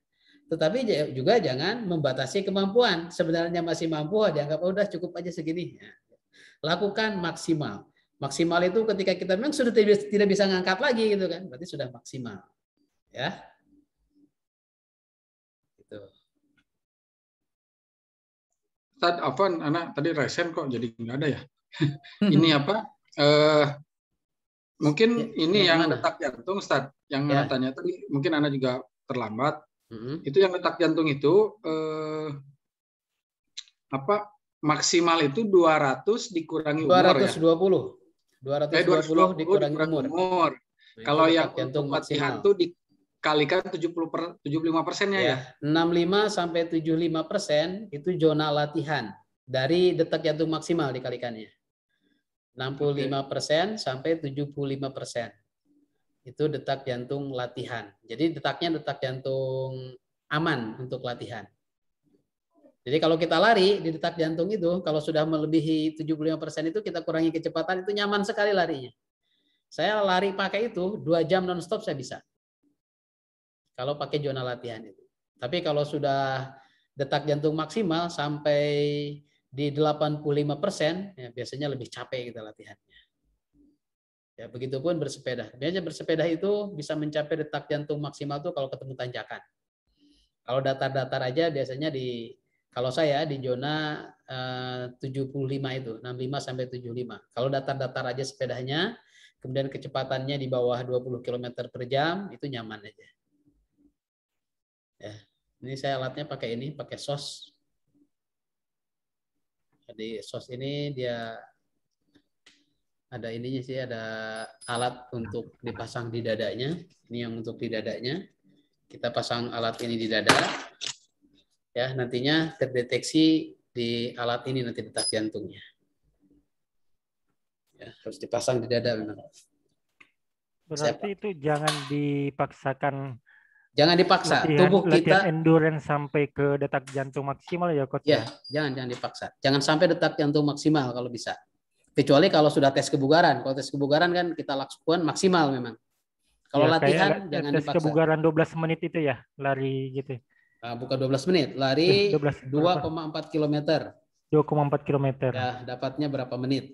Tetapi juga jangan membatasi kemampuan. Sebenarnya masih mampu, dianggap udah cukup aja segini. Ya. Lakukan maksimal. Maksimal itu ketika kita memang sudah tidak bisa ngangkat lagi gitu kan, berarti sudah maksimal. Ya. Gitu. Ustaz Afwan, anak tadi resen kok jadi nggak ada ya. Ini apa? Mungkin ini yang detak jantung, Ustaz. Yang anak tanya tadi, mungkin anak juga terlambat. Itu yang detak jantung itu apa? maksimal itu 200 dikurangi umur ya. 220 dikurangi umur. Nah, kalau yang untuk latihan itu dikalikan 75%-nya ya. 65 sampai 75% itu zona latihan dari detak jantung maksimal dikalikannya. 65% sampai 75%. Itu detak jantung latihan. Jadi detaknya detak jantung aman untuk latihan. Jadi kalau kita lari di detak jantung itu, kalau sudah melebihi 75% itu kita kurangi kecepatan, itu nyaman sekali larinya. Saya lari pakai itu 2 jam non-stop saya bisa. Kalau pakai zona latihan itu. Tapi kalau sudah detak jantung maksimal sampai di 85%, ya biasanya lebih capek kita latihannya. Ya, begitupun bersepeda. Biasanya bersepeda itu bisa mencapai detak jantung maksimal tuh kalau ketemu tanjakan. Kalau datar-datar aja biasanya kalau saya di zona 75 itu, 65 sampai 75. Kalau datar-datar aja sepedanya, kemudian kecepatannya di bawah 20 km per jam, itu nyaman aja. Ya, ini saya alatnya pakai SOS. Jadi SOS ini dia ada ininya sih, ada alat untuk dipasang di dadanya. Ini yang untuk di dadanya. Kita pasang alat ini di dada. Ya, nantinya terdeteksi di alat ini nanti detak jantungnya. Ya, harus dipasang di dada memang. Berarti itu jangan dipaksakan. Jangan dipaksa. Tubuh kita latihan endurance sampai ke detak jantung maksimal ya, Coach. Ya, jangan dipaksa. Jangan sampai detak jantung maksimal kalau bisa. Kecuali kalau sudah tes kebugaran. Kalau tes kebugaran kan kita lakukan maksimal memang. Kalau ya, latihan jangan tes dipaksa. Kebugaran 12 menit itu ya, lari gitu. Bukan 12 menit, lari 2,4 km. 2,4 km. Ya, dapatnya berapa menit?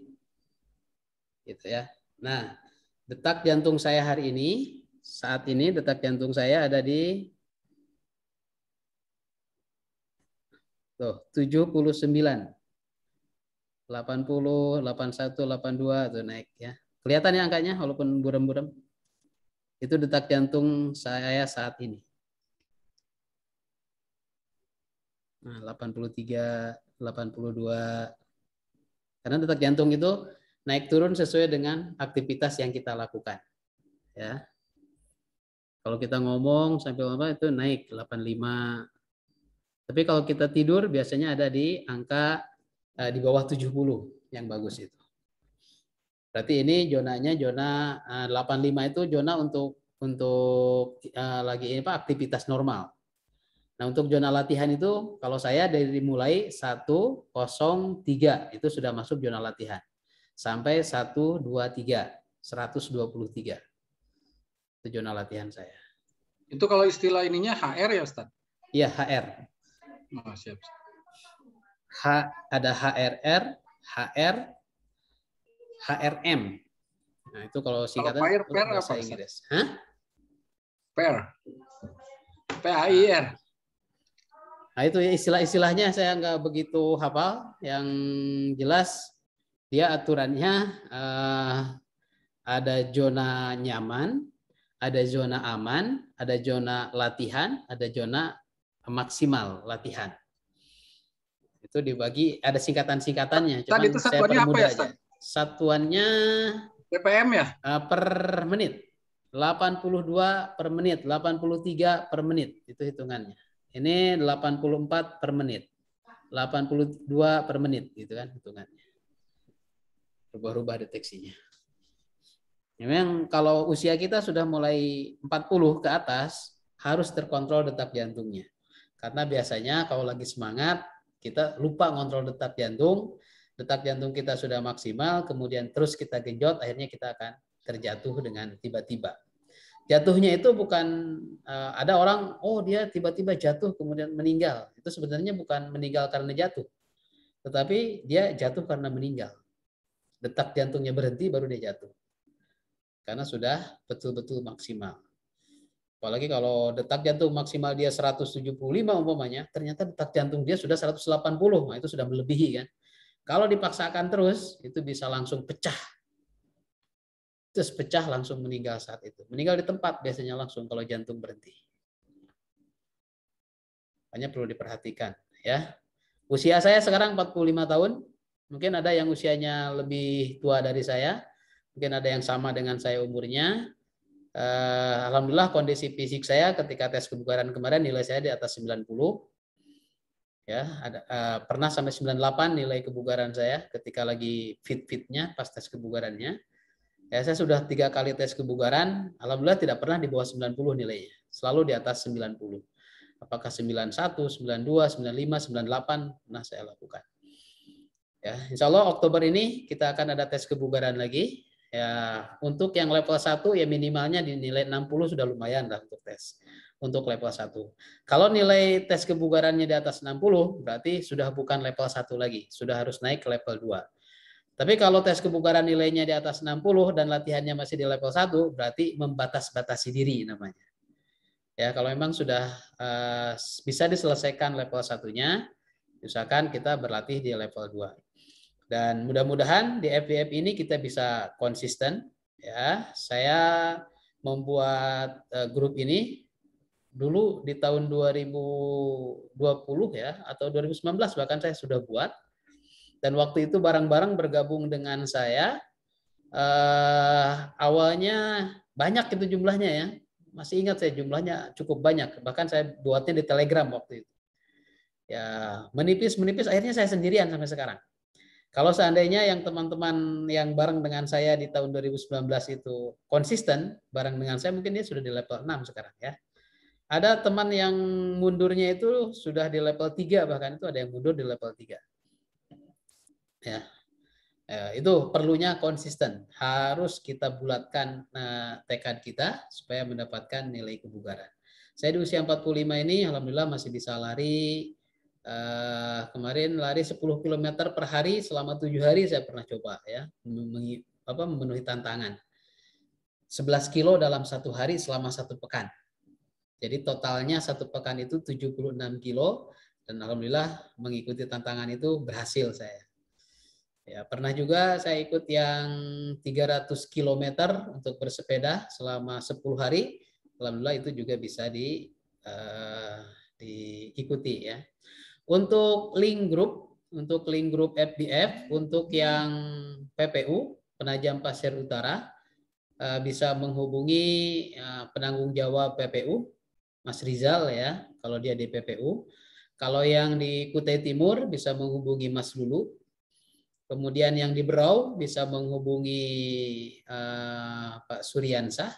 Gitu ya. Nah, detak jantung saya hari ini, saat ini detak jantung saya ada di 79. 80, 81, 82 tuh naik ya. Kelihatan ya angkanya walaupun buram-buram. Itu detak jantung saya saat ini. Nah, 83, 82. Karena detak jantung itu naik turun sesuai dengan aktivitas yang kita lakukan. Ya. Kalau kita ngomong sampai apa itu naik 85. Tapi kalau kita tidur biasanya ada di angka di bawah 70 yang bagus itu. Berarti ini zonanya zona 85 itu zona untuk lagi ini Pak aktivitas normal. Nah, untuk zona latihan itu kalau saya dari mulai 103 itu sudah masuk zona latihan. Sampai 123, 123. Itu zona latihan saya. Itu kalau istilah ininya HR ya, Ustaz? Iya, HR. Oh, siap. Ada HRR, HR, HRM. Nah, itu kalau singkatan bahasa Inggris. Hah? PAIR. PAIR. Nah, itu istilah-istilahnya saya nggak begitu hafal. Yang jelas dia aturannya ada zona nyaman, ada zona aman, ada zona latihan, ada zona maksimal latihan. Itu dibagi, ada singkatan-singkatannya. Tadi itu satuannya apa ya, Ustaz? Satuannya BPM ya? Per menit. 82 per menit, 83 per menit. Itu hitungannya. Ini 84 per menit. 82 per menit gitu kan hitungannya. Rubah-rubah deteksinya. Memang kalau usia kita sudah mulai 40 ke atas harus terkontrol detak jantungnya. Karena biasanya kalau lagi semangat kita lupa ngontrol detak jantung. Detak jantung kita sudah maksimal, kemudian terus kita genjot, akhirnya kita akan terjatuh dengan tiba-tiba. Jatuhnya itu bukan ada orang, oh dia tiba-tiba jatuh kemudian meninggal. Itu sebenarnya bukan meninggal karena jatuh, tetapi dia jatuh karena meninggal. Detak jantungnya berhenti baru dia jatuh, karena sudah betul-betul maksimal. Apalagi kalau detak jantung maksimal dia 175 umpamanya, ternyata detak jantung dia sudah 180, nah itu sudah melebihi kan. Kalau dipaksakan terus, itu bisa langsung pecah. Terus pecah langsung meninggal saat itu. Meninggal di tempat biasanya langsung kalau jantung berhenti. Hanya perlu diperhatikan ya. Usia saya sekarang 45 tahun. Mungkin ada yang usianya lebih tua dari saya. Mungkin ada yang sama dengan saya umurnya. Alhamdulillah kondisi fisik saya ketika tes kebugaran kemarin nilai saya di atas 90. Ya, pernah sampai 98 nilai kebugaran saya ketika lagi fit-fitnya pas tes kebugarannya. Ya, saya sudah 3 kali tes kebugaran, alhamdulillah tidak pernah di bawah 90 nilainya. Selalu di atas 90. Apakah 91, 92, 95, 98 pernah saya lakukan. Ya, insya Allah Oktober ini kita akan ada tes kebugaran lagi. Ya, untuk yang level 1 ya minimalnya di nilai 60 sudah lumayan lah untuk tes. Untuk level 1. Kalau nilai tes kebugarannya di atas 60 berarti sudah bukan level 1 lagi, sudah harus naik ke level 2. Tapi kalau tes kebugaran nilainya di atas 60 dan latihannya masih di level 1 berarti membatas-batasi diri namanya. Ya, kalau memang sudah bisa diselesaikan level 1-nya, misalkan kita berlatih di level 2. Dan mudah-mudahan di FBF ini kita bisa konsisten. Ya, saya membuat grup ini dulu di tahun 2020 ya atau 2019 bahkan saya sudah buat. Dan waktu itu barang-barang bergabung dengan saya. Awalnya banyak itu jumlahnya ya. Masih ingat saya jumlahnya cukup banyak. Bahkan saya buatnya di Telegram waktu itu. Ya, menipis akhirnya saya sendirian sampai sekarang. Kalau seandainya yang teman-teman yang bareng dengan saya di tahun 2019 itu konsisten bareng dengan saya, mungkin dia sudah di level 6 sekarang ya. Ada teman yang mundurnya itu sudah di level 3, bahkan itu ada yang mundur di level 3. Ya. Itu perlunya konsisten. Harus kita bulatkan tekad kita supaya mendapatkan nilai kebugaran. Saya di usia 45 ini alhamdulillah masih bisa lari. Kemarin lari 10 km per hari selama 7 hari saya pernah coba ya, memenuhi tantangan. 11 kilo dalam 1 hari selama 1 pekan. Jadi totalnya 1 pekan itu 76 kilo dan alhamdulillah mengikuti tantangan itu berhasil saya. Ya, pernah juga saya ikut yang 300 km untuk bersepeda selama 10 hari. Alhamdulillah itu juga bisa diikuti ya. Untuk link grup FBF, untuk yang PPU, Penajam Pasir Utara, bisa menghubungi penanggung jawab PPU, Mas Rizal ya, kalau dia di PPU. Kalau yang di Kutai Timur bisa menghubungi Mas Lulu. Kemudian yang di Berau bisa menghubungi Pak Suryansah.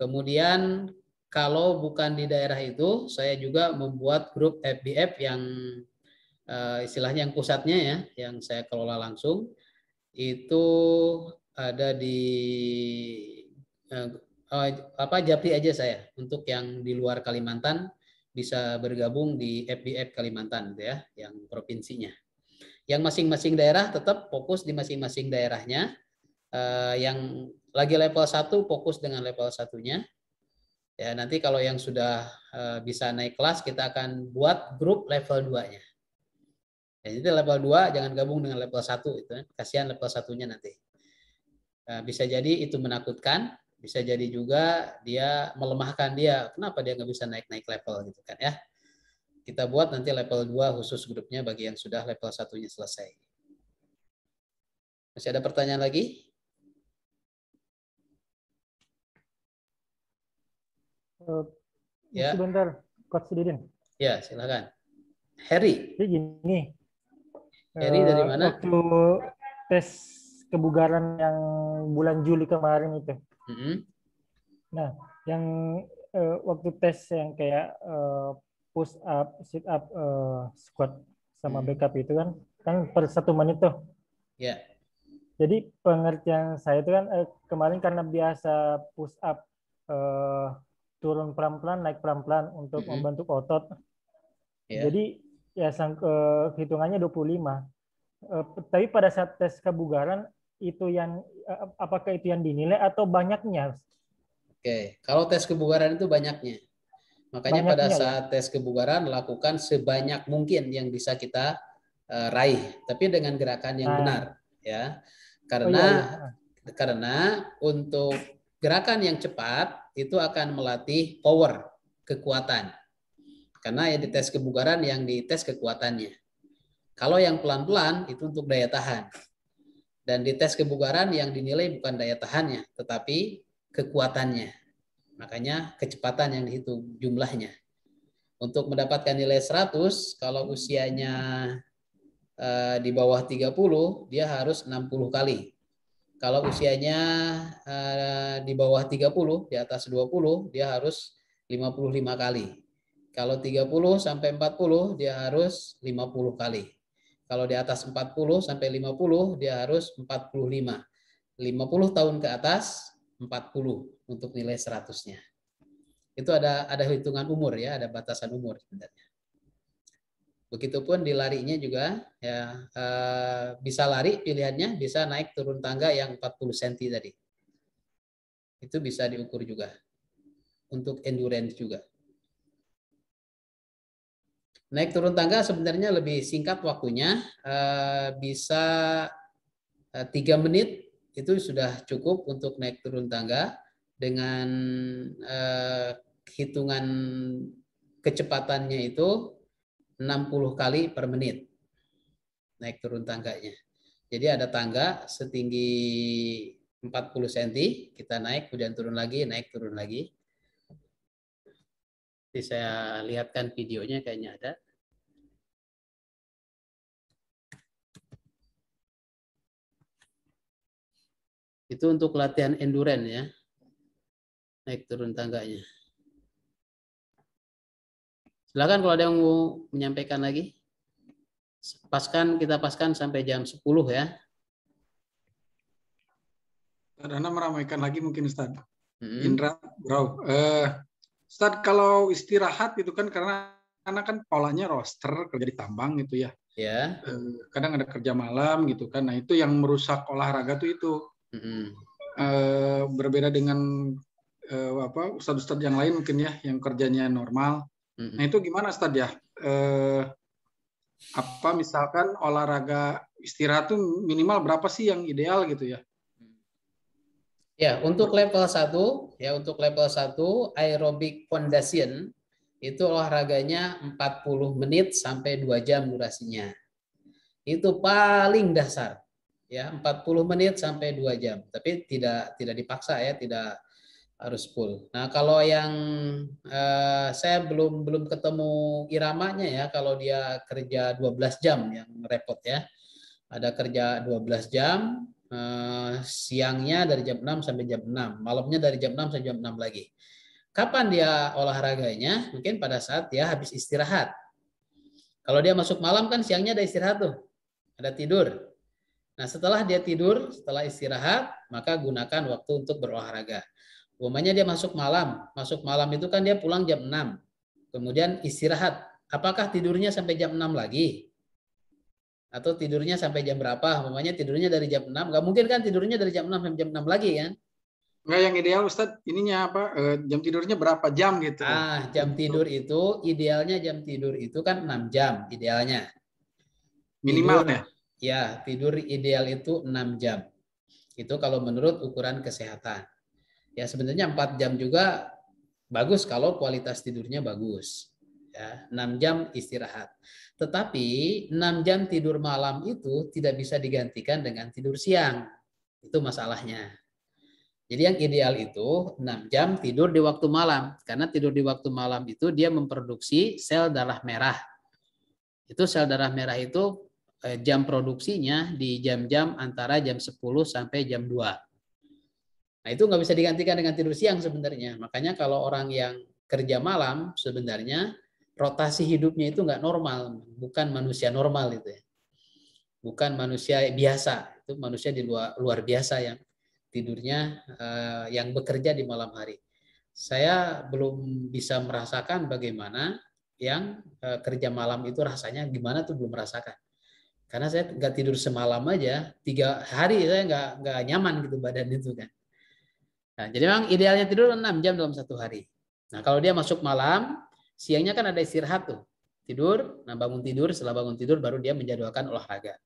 Kemudian kalau bukan di daerah itu, saya juga membuat grup FBF yang istilahnya yang pusatnya ya, yang saya kelola langsung. Itu ada di Japri aja saya. Untuk yang di luar Kalimantan bisa bergabung di FBF Kalimantan gitu ya, yang provinsinya. Yang masing-masing daerah tetap fokus di masing-masing daerahnya. Yang lagi level 1 fokus dengan level 1-nya. Ya, nanti kalau yang sudah bisa naik kelas, kita akan buat grup level 2-nya. Ya, jadi level 2 jangan gabung dengan level 1 itu, kasihan level 1-nya nanti. Bisa jadi itu menakutkan, bisa jadi juga dia melemahkan dia. Kenapa dia nggak bisa naik-naik level gitu kan ya. Kita buat nanti level 2 khusus grupnya bagi yang sudah level 1-nya selesai. Masih ada pertanyaan lagi? Ya. Sebentar, Coach Didin. Ya, silakan. Harry. Jadi gini. Harry dari mana? Waktu tes kebugaran yang bulan Juli kemarin itu. Nah, yang waktu tes yang kayak push up, sit up, squat sama backup itu kan per 1 menit tuh. Ya. Jadi pengertian saya itu kan kemarin karena biasa push up turun pelan-pelan, naik pelan-pelan untuk membentuk otot. Yeah. Jadi ya hitungannya 25. Tapi pada saat tes kebugaran itu yang apakah itu yang dinilai atau banyaknya? Oke, kalau tes kebugaran itu banyaknya. Makanya pada saat tes kebugaran lakukan sebanyak mungkin yang bisa kita raih, tapi dengan gerakan yang benar ya. Karena untuk gerakan yang cepat itu akan melatih power, kekuatan. Karena yang dites kebugaran yang dites kekuatannya. Kalau yang pelan-pelan itu untuk daya tahan. Dan di tes kebugaran yang dinilai bukan daya tahannya, tetapi kekuatannya. Makanya kecepatan yang dihitung jumlahnya. Untuk mendapatkan nilai 100, kalau usianya di bawah 30, dia harus 60 kali. Kalau usianya di bawah 30, di atas 20, dia harus 55 kali. Kalau 30 sampai 40, dia harus 50 kali. Kalau di atas 40 sampai 50, dia harus 45. 50 tahun ke atas, 40 untuk nilai 100-nya. Itu ada hitungan umur ya, ada batasan umur sebenarnya. Begitupun di larinya juga ya, bisa lari pilihannya, bisa naik turun tangga yang 40 cm tadi. Itu bisa diukur juga. Untuk endurance juga. Naik turun tangga sebenarnya lebih singkat waktunya, bisa 3 menit itu sudah cukup untuk naik turun tangga dengan hitungan kecepatannya itu 60 kali per menit naik turun tangganya. Jadi ada tangga setinggi 40 cm, kita naik kemudian turun lagi, naik turun lagi. Jadi saya lihatkan videonya kayaknya ada. Itu untuk latihan endurance ya. Naik turun tangganya. Silakan kalau ada yang mau menyampaikan lagi. Kita paskan sampai jam 10 ya. Dana meramaikan lagi mungkin Ustaz. Indra, bro. Ustaz, kalau istirahat itu kan karena kan polanya roster kerja di tambang gitu ya. Ya. Kadang ada kerja malam gitu kan. Nah itu yang merusak olahraga tuh itu. Berbeda dengan ustadz-ustadz yang lain mungkin ya, yang kerjanya normal. Nah itu gimana Ustadz ya? Misalkan olahraga istirahat tuh minimal berapa sih yang ideal gitu ya? Ya, untuk level 1, ya untuk level 1 aerobic foundation itu olahraganya 40 menit sampai 2 jam durasinya. Itu paling dasar. Ya, 40 menit sampai 2 jam. Tapi tidak dipaksa ya, tidak harus full. Nah, kalau yang saya belum ketemu iramanya ya, kalau dia kerja 12 jam yang repot ya. Ada kerja 12 jam, siangnya dari jam 6 sampai jam 6, malamnya dari jam 6 sampai jam 6 lagi. Kapan dia olahraganya? Mungkin pada saat dia habis istirahat. Kalau dia masuk malam kan siangnya ada istirahat tuh, ada tidur. Nah setelah dia tidur, setelah istirahat, maka gunakan waktu untuk berolahraga. Umpamanya dia masuk malam itu kan dia pulang jam 6, kemudian istirahat. Apakah tidurnya sampai jam 6 lagi? Atau tidurnya sampai jam berapa? Umpamanya tidurnya dari jam 6, nggak mungkin kan tidurnya dari jam 6 sampai jam 6 lagi kan? Nggak, yang ideal Ustadz, ininya apa? Jam tidurnya berapa jam gitu? Jam tidur itu, idealnya jam tidur itu kan 6 jam idealnya. Minimal tidur, ya? Ya, tidur ideal itu 6 jam. Itu kalau menurut ukuran kesehatan. Ya sebenarnya 4 jam juga bagus kalau kualitas tidurnya bagus. Ya, 6 jam istirahat. Tetapi 6 jam tidur malam itu tidak bisa digantikan dengan tidur siang. Itu masalahnya. Jadi yang ideal itu 6 jam tidur di waktu malam. Karena tidur di waktu malam itu dia memproduksi sel darah merah. Itu sel darah merah itu jam produksinya di jam-jam antara jam 10 sampai jam 2. Nah itu nggak bisa digantikan dengan tidur siang sebenarnya. Makanya kalau orang yang kerja malam sebenarnya rotasi hidupnya itu nggak normal, bukan manusia normal itu ya, bukan manusia biasa, itu manusia di luar biasa yang tidurnya yang bekerja di malam hari. Saya belum bisa merasakan bagaimana yang kerja malam itu rasanya gimana tuh, belum merasakan. Karena saya nggak tidur semalam aja, 3 hari saya nggak nyaman gitu badan itu kan. Nah, jadi memang idealnya tidur 6 jam dalam 1 hari. Nah, kalau dia masuk malam, siangnya kan ada istirahat tuh. Tidur, nah bangun tidur, setelah bangun tidur baru dia menjadwalkan olahraga.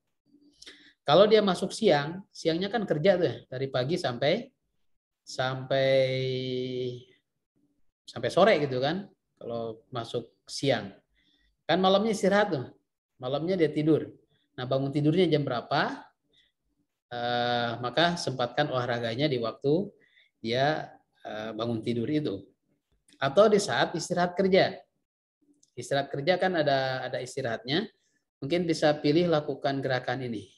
Kalau dia masuk siang, siangnya kan kerja tuh ya, dari pagi sampai sore gitu kan. Kalau masuk siang. Kan malamnya istirahat tuh. Malamnya dia tidur. Nah, bangun tidurnya jam berapa? Maka sempatkan olahraganya di waktu dia bangun tidur itu. Atau di saat istirahat kerja. Istirahat kerja kan ada istirahatnya. Mungkin bisa pilih lakukan gerakan ini.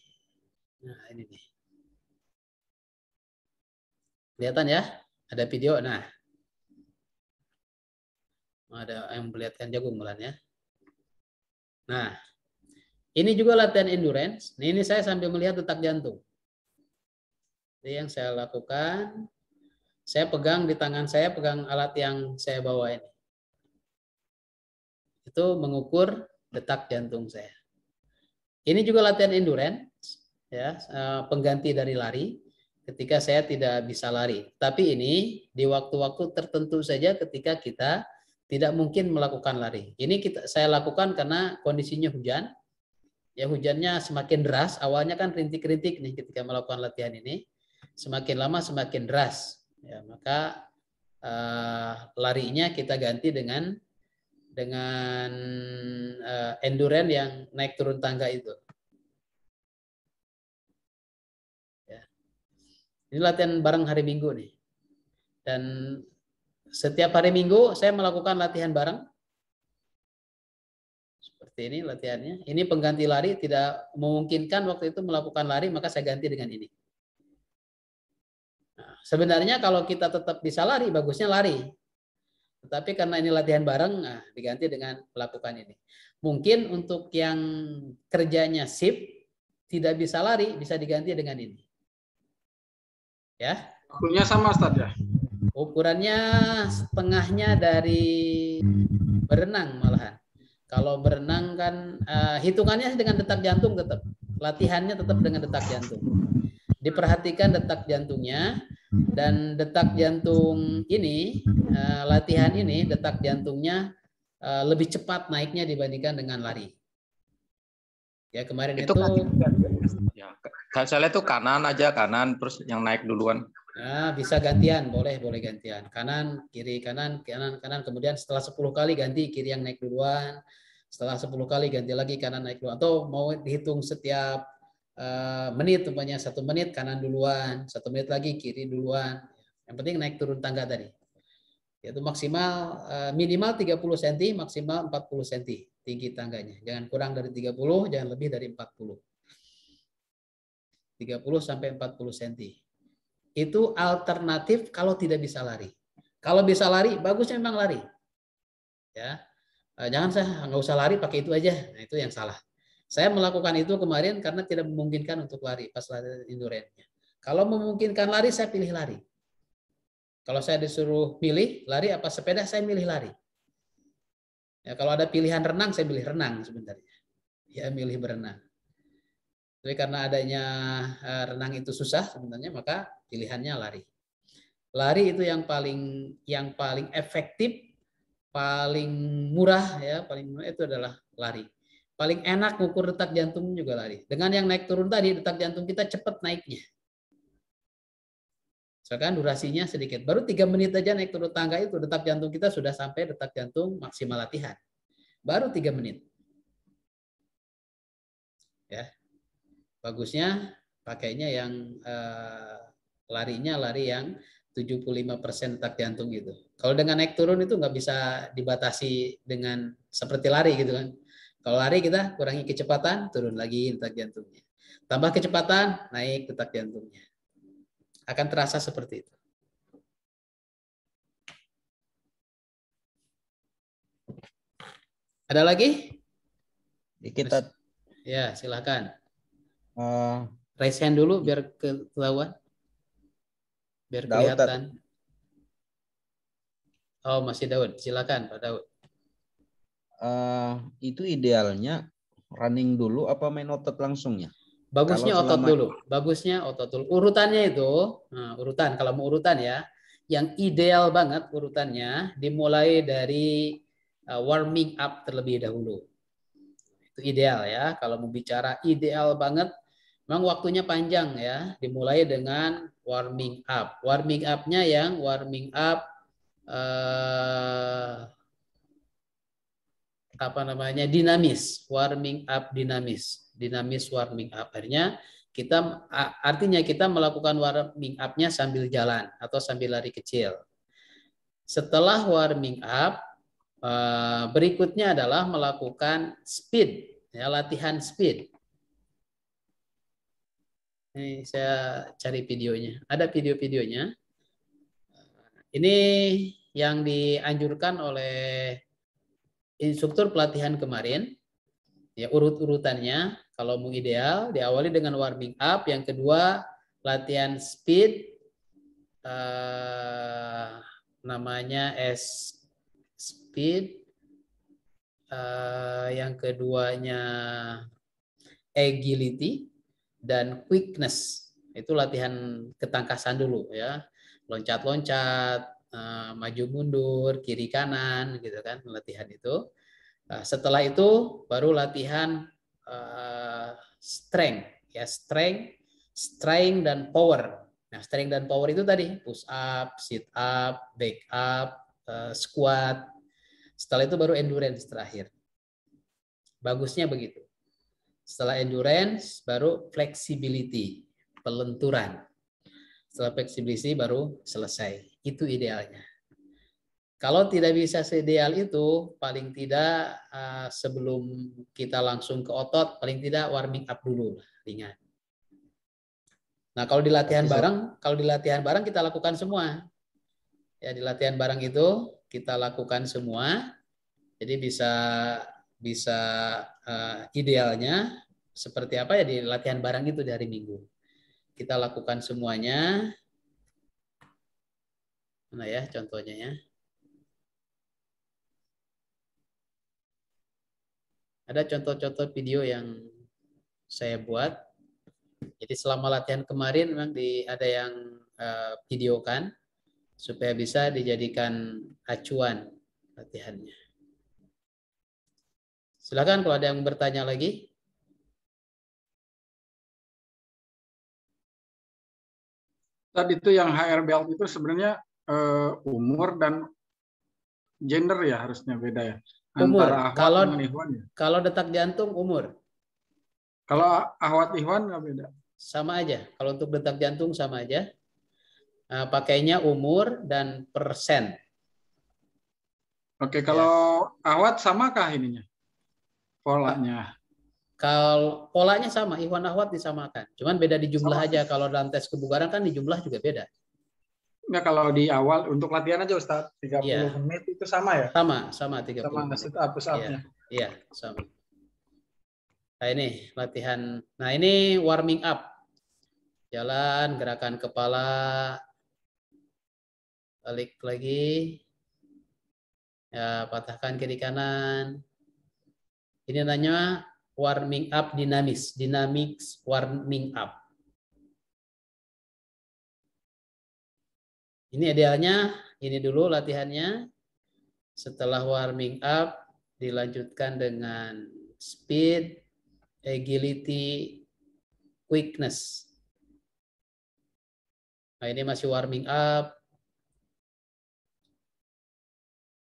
Nah, ini nih. Kelihatan ya? Ada video. Nah, ada yang melihatkan jagung bulan ya. Nah, ini juga latihan endurance. Nah, ini saya sambil melihat detak jantung. Jadi yang saya lakukan, saya pegang di tangan saya, pegang alat yang saya bawa ini. Itu mengukur detak jantung saya. Ini juga latihan endurance, ya, pengganti dari lari ketika saya tidak bisa lari. Tapi ini di waktu-waktu tertentu saja ketika kita tidak mungkin melakukan lari. Ini saya lakukan karena kondisinya hujan. Ya, hujannya semakin deras. Awalnya kan rintik-rintik nih ketika melakukan latihan ini. Semakin lama semakin deras. Ya, maka larinya kita ganti dengan endurance yang naik turun tangga itu. Ya. Ini latihan bareng hari Minggu nih. Dan setiap hari Minggu saya melakukan latihan bareng. Seperti ini latihannya. Ini pengganti lari, tidak memungkinkan waktu itu melakukan lari, maka saya ganti dengan ini. Nah, sebenarnya kalau kita tetap bisa lari, bagusnya lari. Tetapi karena ini latihan bareng, nah, diganti dengan melakukan ini. Mungkin untuk yang kerjanya shift, tidak bisa lari, bisa diganti dengan ini. Ya. Waktunya sama, Ustaz ya? Ukurannya setengahnya dari berenang malahan. Kalau berenang kan hitungannya dengan detak jantung tetap. Latihannya tetap dengan detak jantung. Diperhatikan detak jantungnya. Dan detak jantung ini, latihan ini, detak jantungnya lebih cepat naiknya dibandingkan dengan lari. Ya, kemarin itu ya, saya lihat tuh kanan aja, kanan, terus yang naik duluan. Nah, bisa gantian, boleh gantian. Kanan, kiri, kanan, kemudian setelah 10 kali ganti kiri yang naik duluan. Setelah 10 kali ganti lagi kanan naik duluan. Atau mau dihitung setiap menit, umpamanya 1 menit kanan duluan, 1 menit lagi kiri duluan. Yang penting naik turun tangga tadi. Yaitu maksimal minimal 30 cm, maksimal 40 cm tinggi tangganya. Jangan kurang dari 30, jangan lebih dari 40. 30 sampai 40 cm. Itu alternatif kalau tidak bisa lari. Kalau bisa lari, bagusnya memang lari. Ya, jangan saya nggak usah lari, pakai itu aja. Nah, itu yang salah. Saya melakukan itu kemarin karena tidak memungkinkan untuk lari pas latihan endurance-nya. Kalau memungkinkan lari, saya pilih lari. Kalau saya disuruh pilih lari apa sepeda, saya milih lari. Ya, kalau ada pilihan renang, saya pilih renang sebenarnya. Ya, milih berenang. Tapi karena adanya renang itu susah sebenarnya, maka pilihannya lari. Lari itu yang paling efektif, paling murah ya, paling murah itu adalah lari. Paling enak ngukur detak jantung juga lari. Dengan yang naik turun tadi, detak jantung kita cepat naiknya. Misalkan durasinya sedikit. Baru 3 menit aja naik turun tangga itu, detak jantung kita sudah sampai detak jantung maksimal latihan. Baru 3 menit. Ya. Bagusnya pakainya yang larinya lari yang 75% detak jantung gitu. Kalau dengan naik turun itu nggak bisa dibatasi dengan seperti lari gitu kan. Kalau lari kita kurangi kecepatan, turun lagi detak jantungnya. Tambah kecepatan, naik detak jantungnya. Akan terasa seperti itu. Ada lagi? Kita ya, silakan. Raise hand dulu biar ketahuan. Biar kelihatan. Oh, masih Daud. Silakan Pak Daud. Itu idealnya running dulu apa main otot langsungnya? Bagusnya otot dulu. Bagusnya otot dulu. Urutannya itu, nah, urutan kalau mau urutan ya, yang ideal banget urutannya dimulai dari warming up terlebih dahulu. Itu ideal ya. Kalau mau bicara ideal banget, memang waktunya panjang ya. Dimulai dengan warming up. Warming up-nya yang warming up dinamis, warming up dinamis. dinamis warming up. Artinya kita melakukan warming up-nya sambil jalan atau sambil lari kecil. Setelah warming up, berikutnya adalah melakukan speed, ya, latihan speed. Ini saya cari videonya. Ada video-videonya. Ini yang dianjurkan oleh instruktur pelatihan kemarin. Ya, urut-urutannya kalau mau ideal diawali dengan warming up, yang kedua latihan speed, namanya speed, yang keduanya agility dan quickness. Itu latihan ketangkasan dulu ya, loncat-loncat, maju mundur, kiri kanan gitu kan, latihan itu. Setelah itu baru latihan strength, ya, strength dan power. Nah, strength dan power itu tadi push up, sit up, back up, squat. Setelah itu baru endurance terakhir. Bagusnya begitu. Setelah endurance baru flexibility, pelenturan. Setelah flexibility baru selesai. Itu idealnya. Kalau tidak bisa seideal itu, paling tidak sebelum kita langsung ke otot, paling tidak warming up dulu, ringan. Nah, kalau di latihan bareng kita lakukan semua. Ya, di latihan bareng itu kita lakukan semua. Jadi bisa idealnya seperti apa ya di latihan bareng itu di hari Minggu. Kita lakukan semuanya. Mana ya contohnya ya? Ada contoh-contoh video yang saya buat. Jadi selama latihan kemarin memang ada yang videokan supaya bisa dijadikan acuan latihannya. Silakan kalau ada yang bertanya lagi. Tadi itu yang HR belt itu sebenarnya umur dan gender ya harusnya beda ya. Umur. Antara Ahwat dengan Ikhwan ya. Kalau detak jantung umur. Kalau Ahwat Ikhwan nggak beda. Sama aja. Kalau untuk detak jantung sama aja. Pakainya umur dan persen. Oke, kalau Ahwat samakah ininya? Polanya. Kalau polanya sama, Ikhwan Ahwat disamakan. Cuman beda di jumlah aja. Kalau dalam tes kebugaran kan di jumlah juga beda. Enggak, kalau di awal untuk latihan aja Ustaz, 30 menit itu sama ya? Sama 30 sama menit. sit up push up-nya. Iya, sama. Nah, ini latihan. Nah, ini warming up. Jalan, gerakan kepala, balik lagi. Ya, patahkan kiri kanan. Ini namanya warming up dinamis, dynamics warming up. Ini idealnya, ini dulu latihannya. Setelah warming up, dilanjutkan dengan speed, agility, quickness. Nah, ini masih warming up.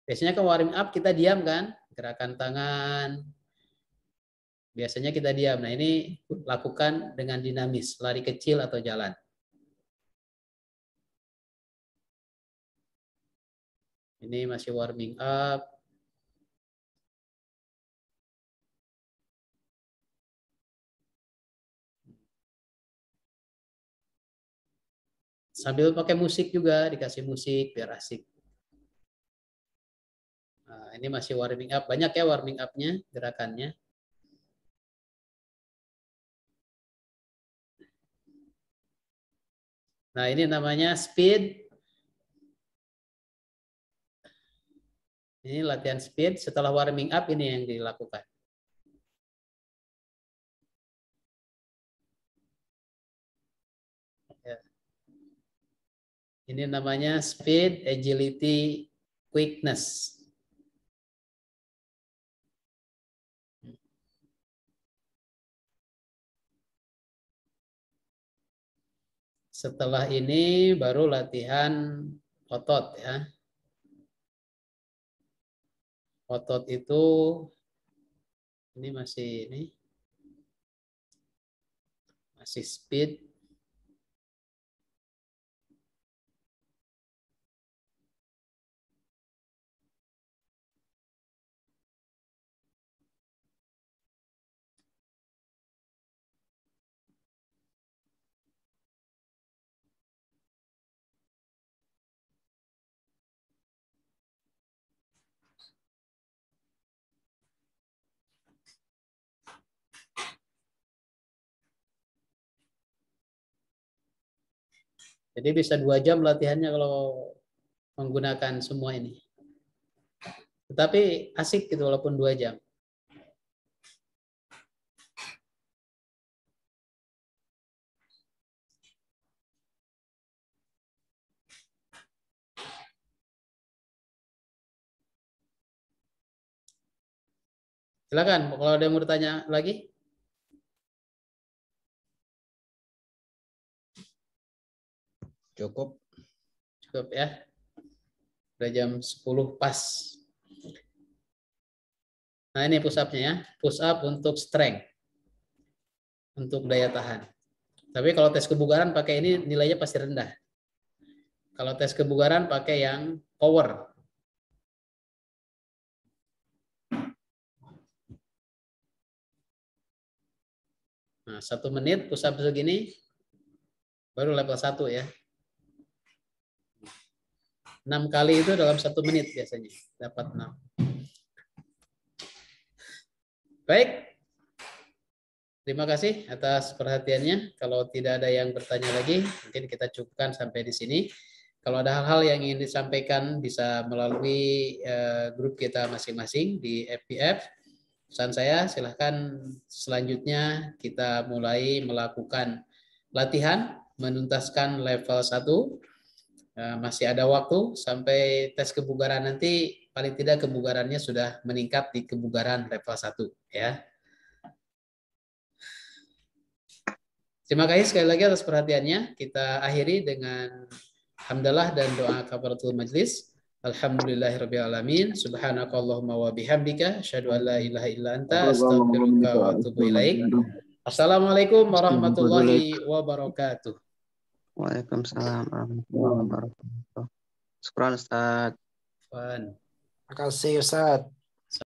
Biasanya kan warming up kita diam kan, gerakan tangan. Biasanya kita diam. Nah, ini lakukan dengan dinamis, lari kecil atau jalan. Ini masih warming up. Sambil pakai musik juga, dikasih musik biar asik. Nah, ini masih warming up. Banyak ya warming up-nya, gerakannya. Nah, ini namanya speed. Ini latihan speed. Setelah warming up ini yang dilakukan. Ya. Ini namanya speed, agility, quickness. Setelah ini baru latihan otot ya. Otot itu ini masih ini. Masih speed. Jadi bisa 2 jam latihannya kalau menggunakan semua ini. Tetapi asik gitu walaupun 2 jam. Silakan kalau ada yang mau bertanya lagi. Cukup. Cukup ya. Udah jam 10 pas. Nah ini push up-nya ya. Push up untuk strength. Untuk daya tahan. Tapi kalau tes kebugaran pakai ini nilainya pasti rendah. Kalau tes kebugaran pakai yang power. Nah, 1 menit push up segini baru level 1 ya. 6 kali itu dalam 1 menit biasanya dapat 6. Baik. Terima kasih atas perhatiannya. Kalau tidak ada yang bertanya lagi, mungkin kita cukupkan sampai di sini. Kalau ada hal-hal yang ingin disampaikan bisa melalui grup kita masing-masing di FPF. Pesan saya, silahkan selanjutnya kita mulai melakukan latihan, menuntaskan level 1. Masih ada waktu sampai tes kebugaran nanti, paling tidak kebugarannya sudah meningkat di kebugaran level 1. Ya. Terima kasih sekali lagi atas perhatiannya. Kita akhiri dengan hamdalah dan doa kafaratul majlis. Alhamdulillahirrabbilalamin. Subhanakallahumma wa bihamdika. Asyhadu an la ilaha illa anta. Astaghfiruka wa atubu ilaik. Assalamualaikum warahmatullahi wabarakatuh. Waalaikumsalam warahmatullahi wabarakatuh. Syukran Ustaz. Terima kasih Ustaz.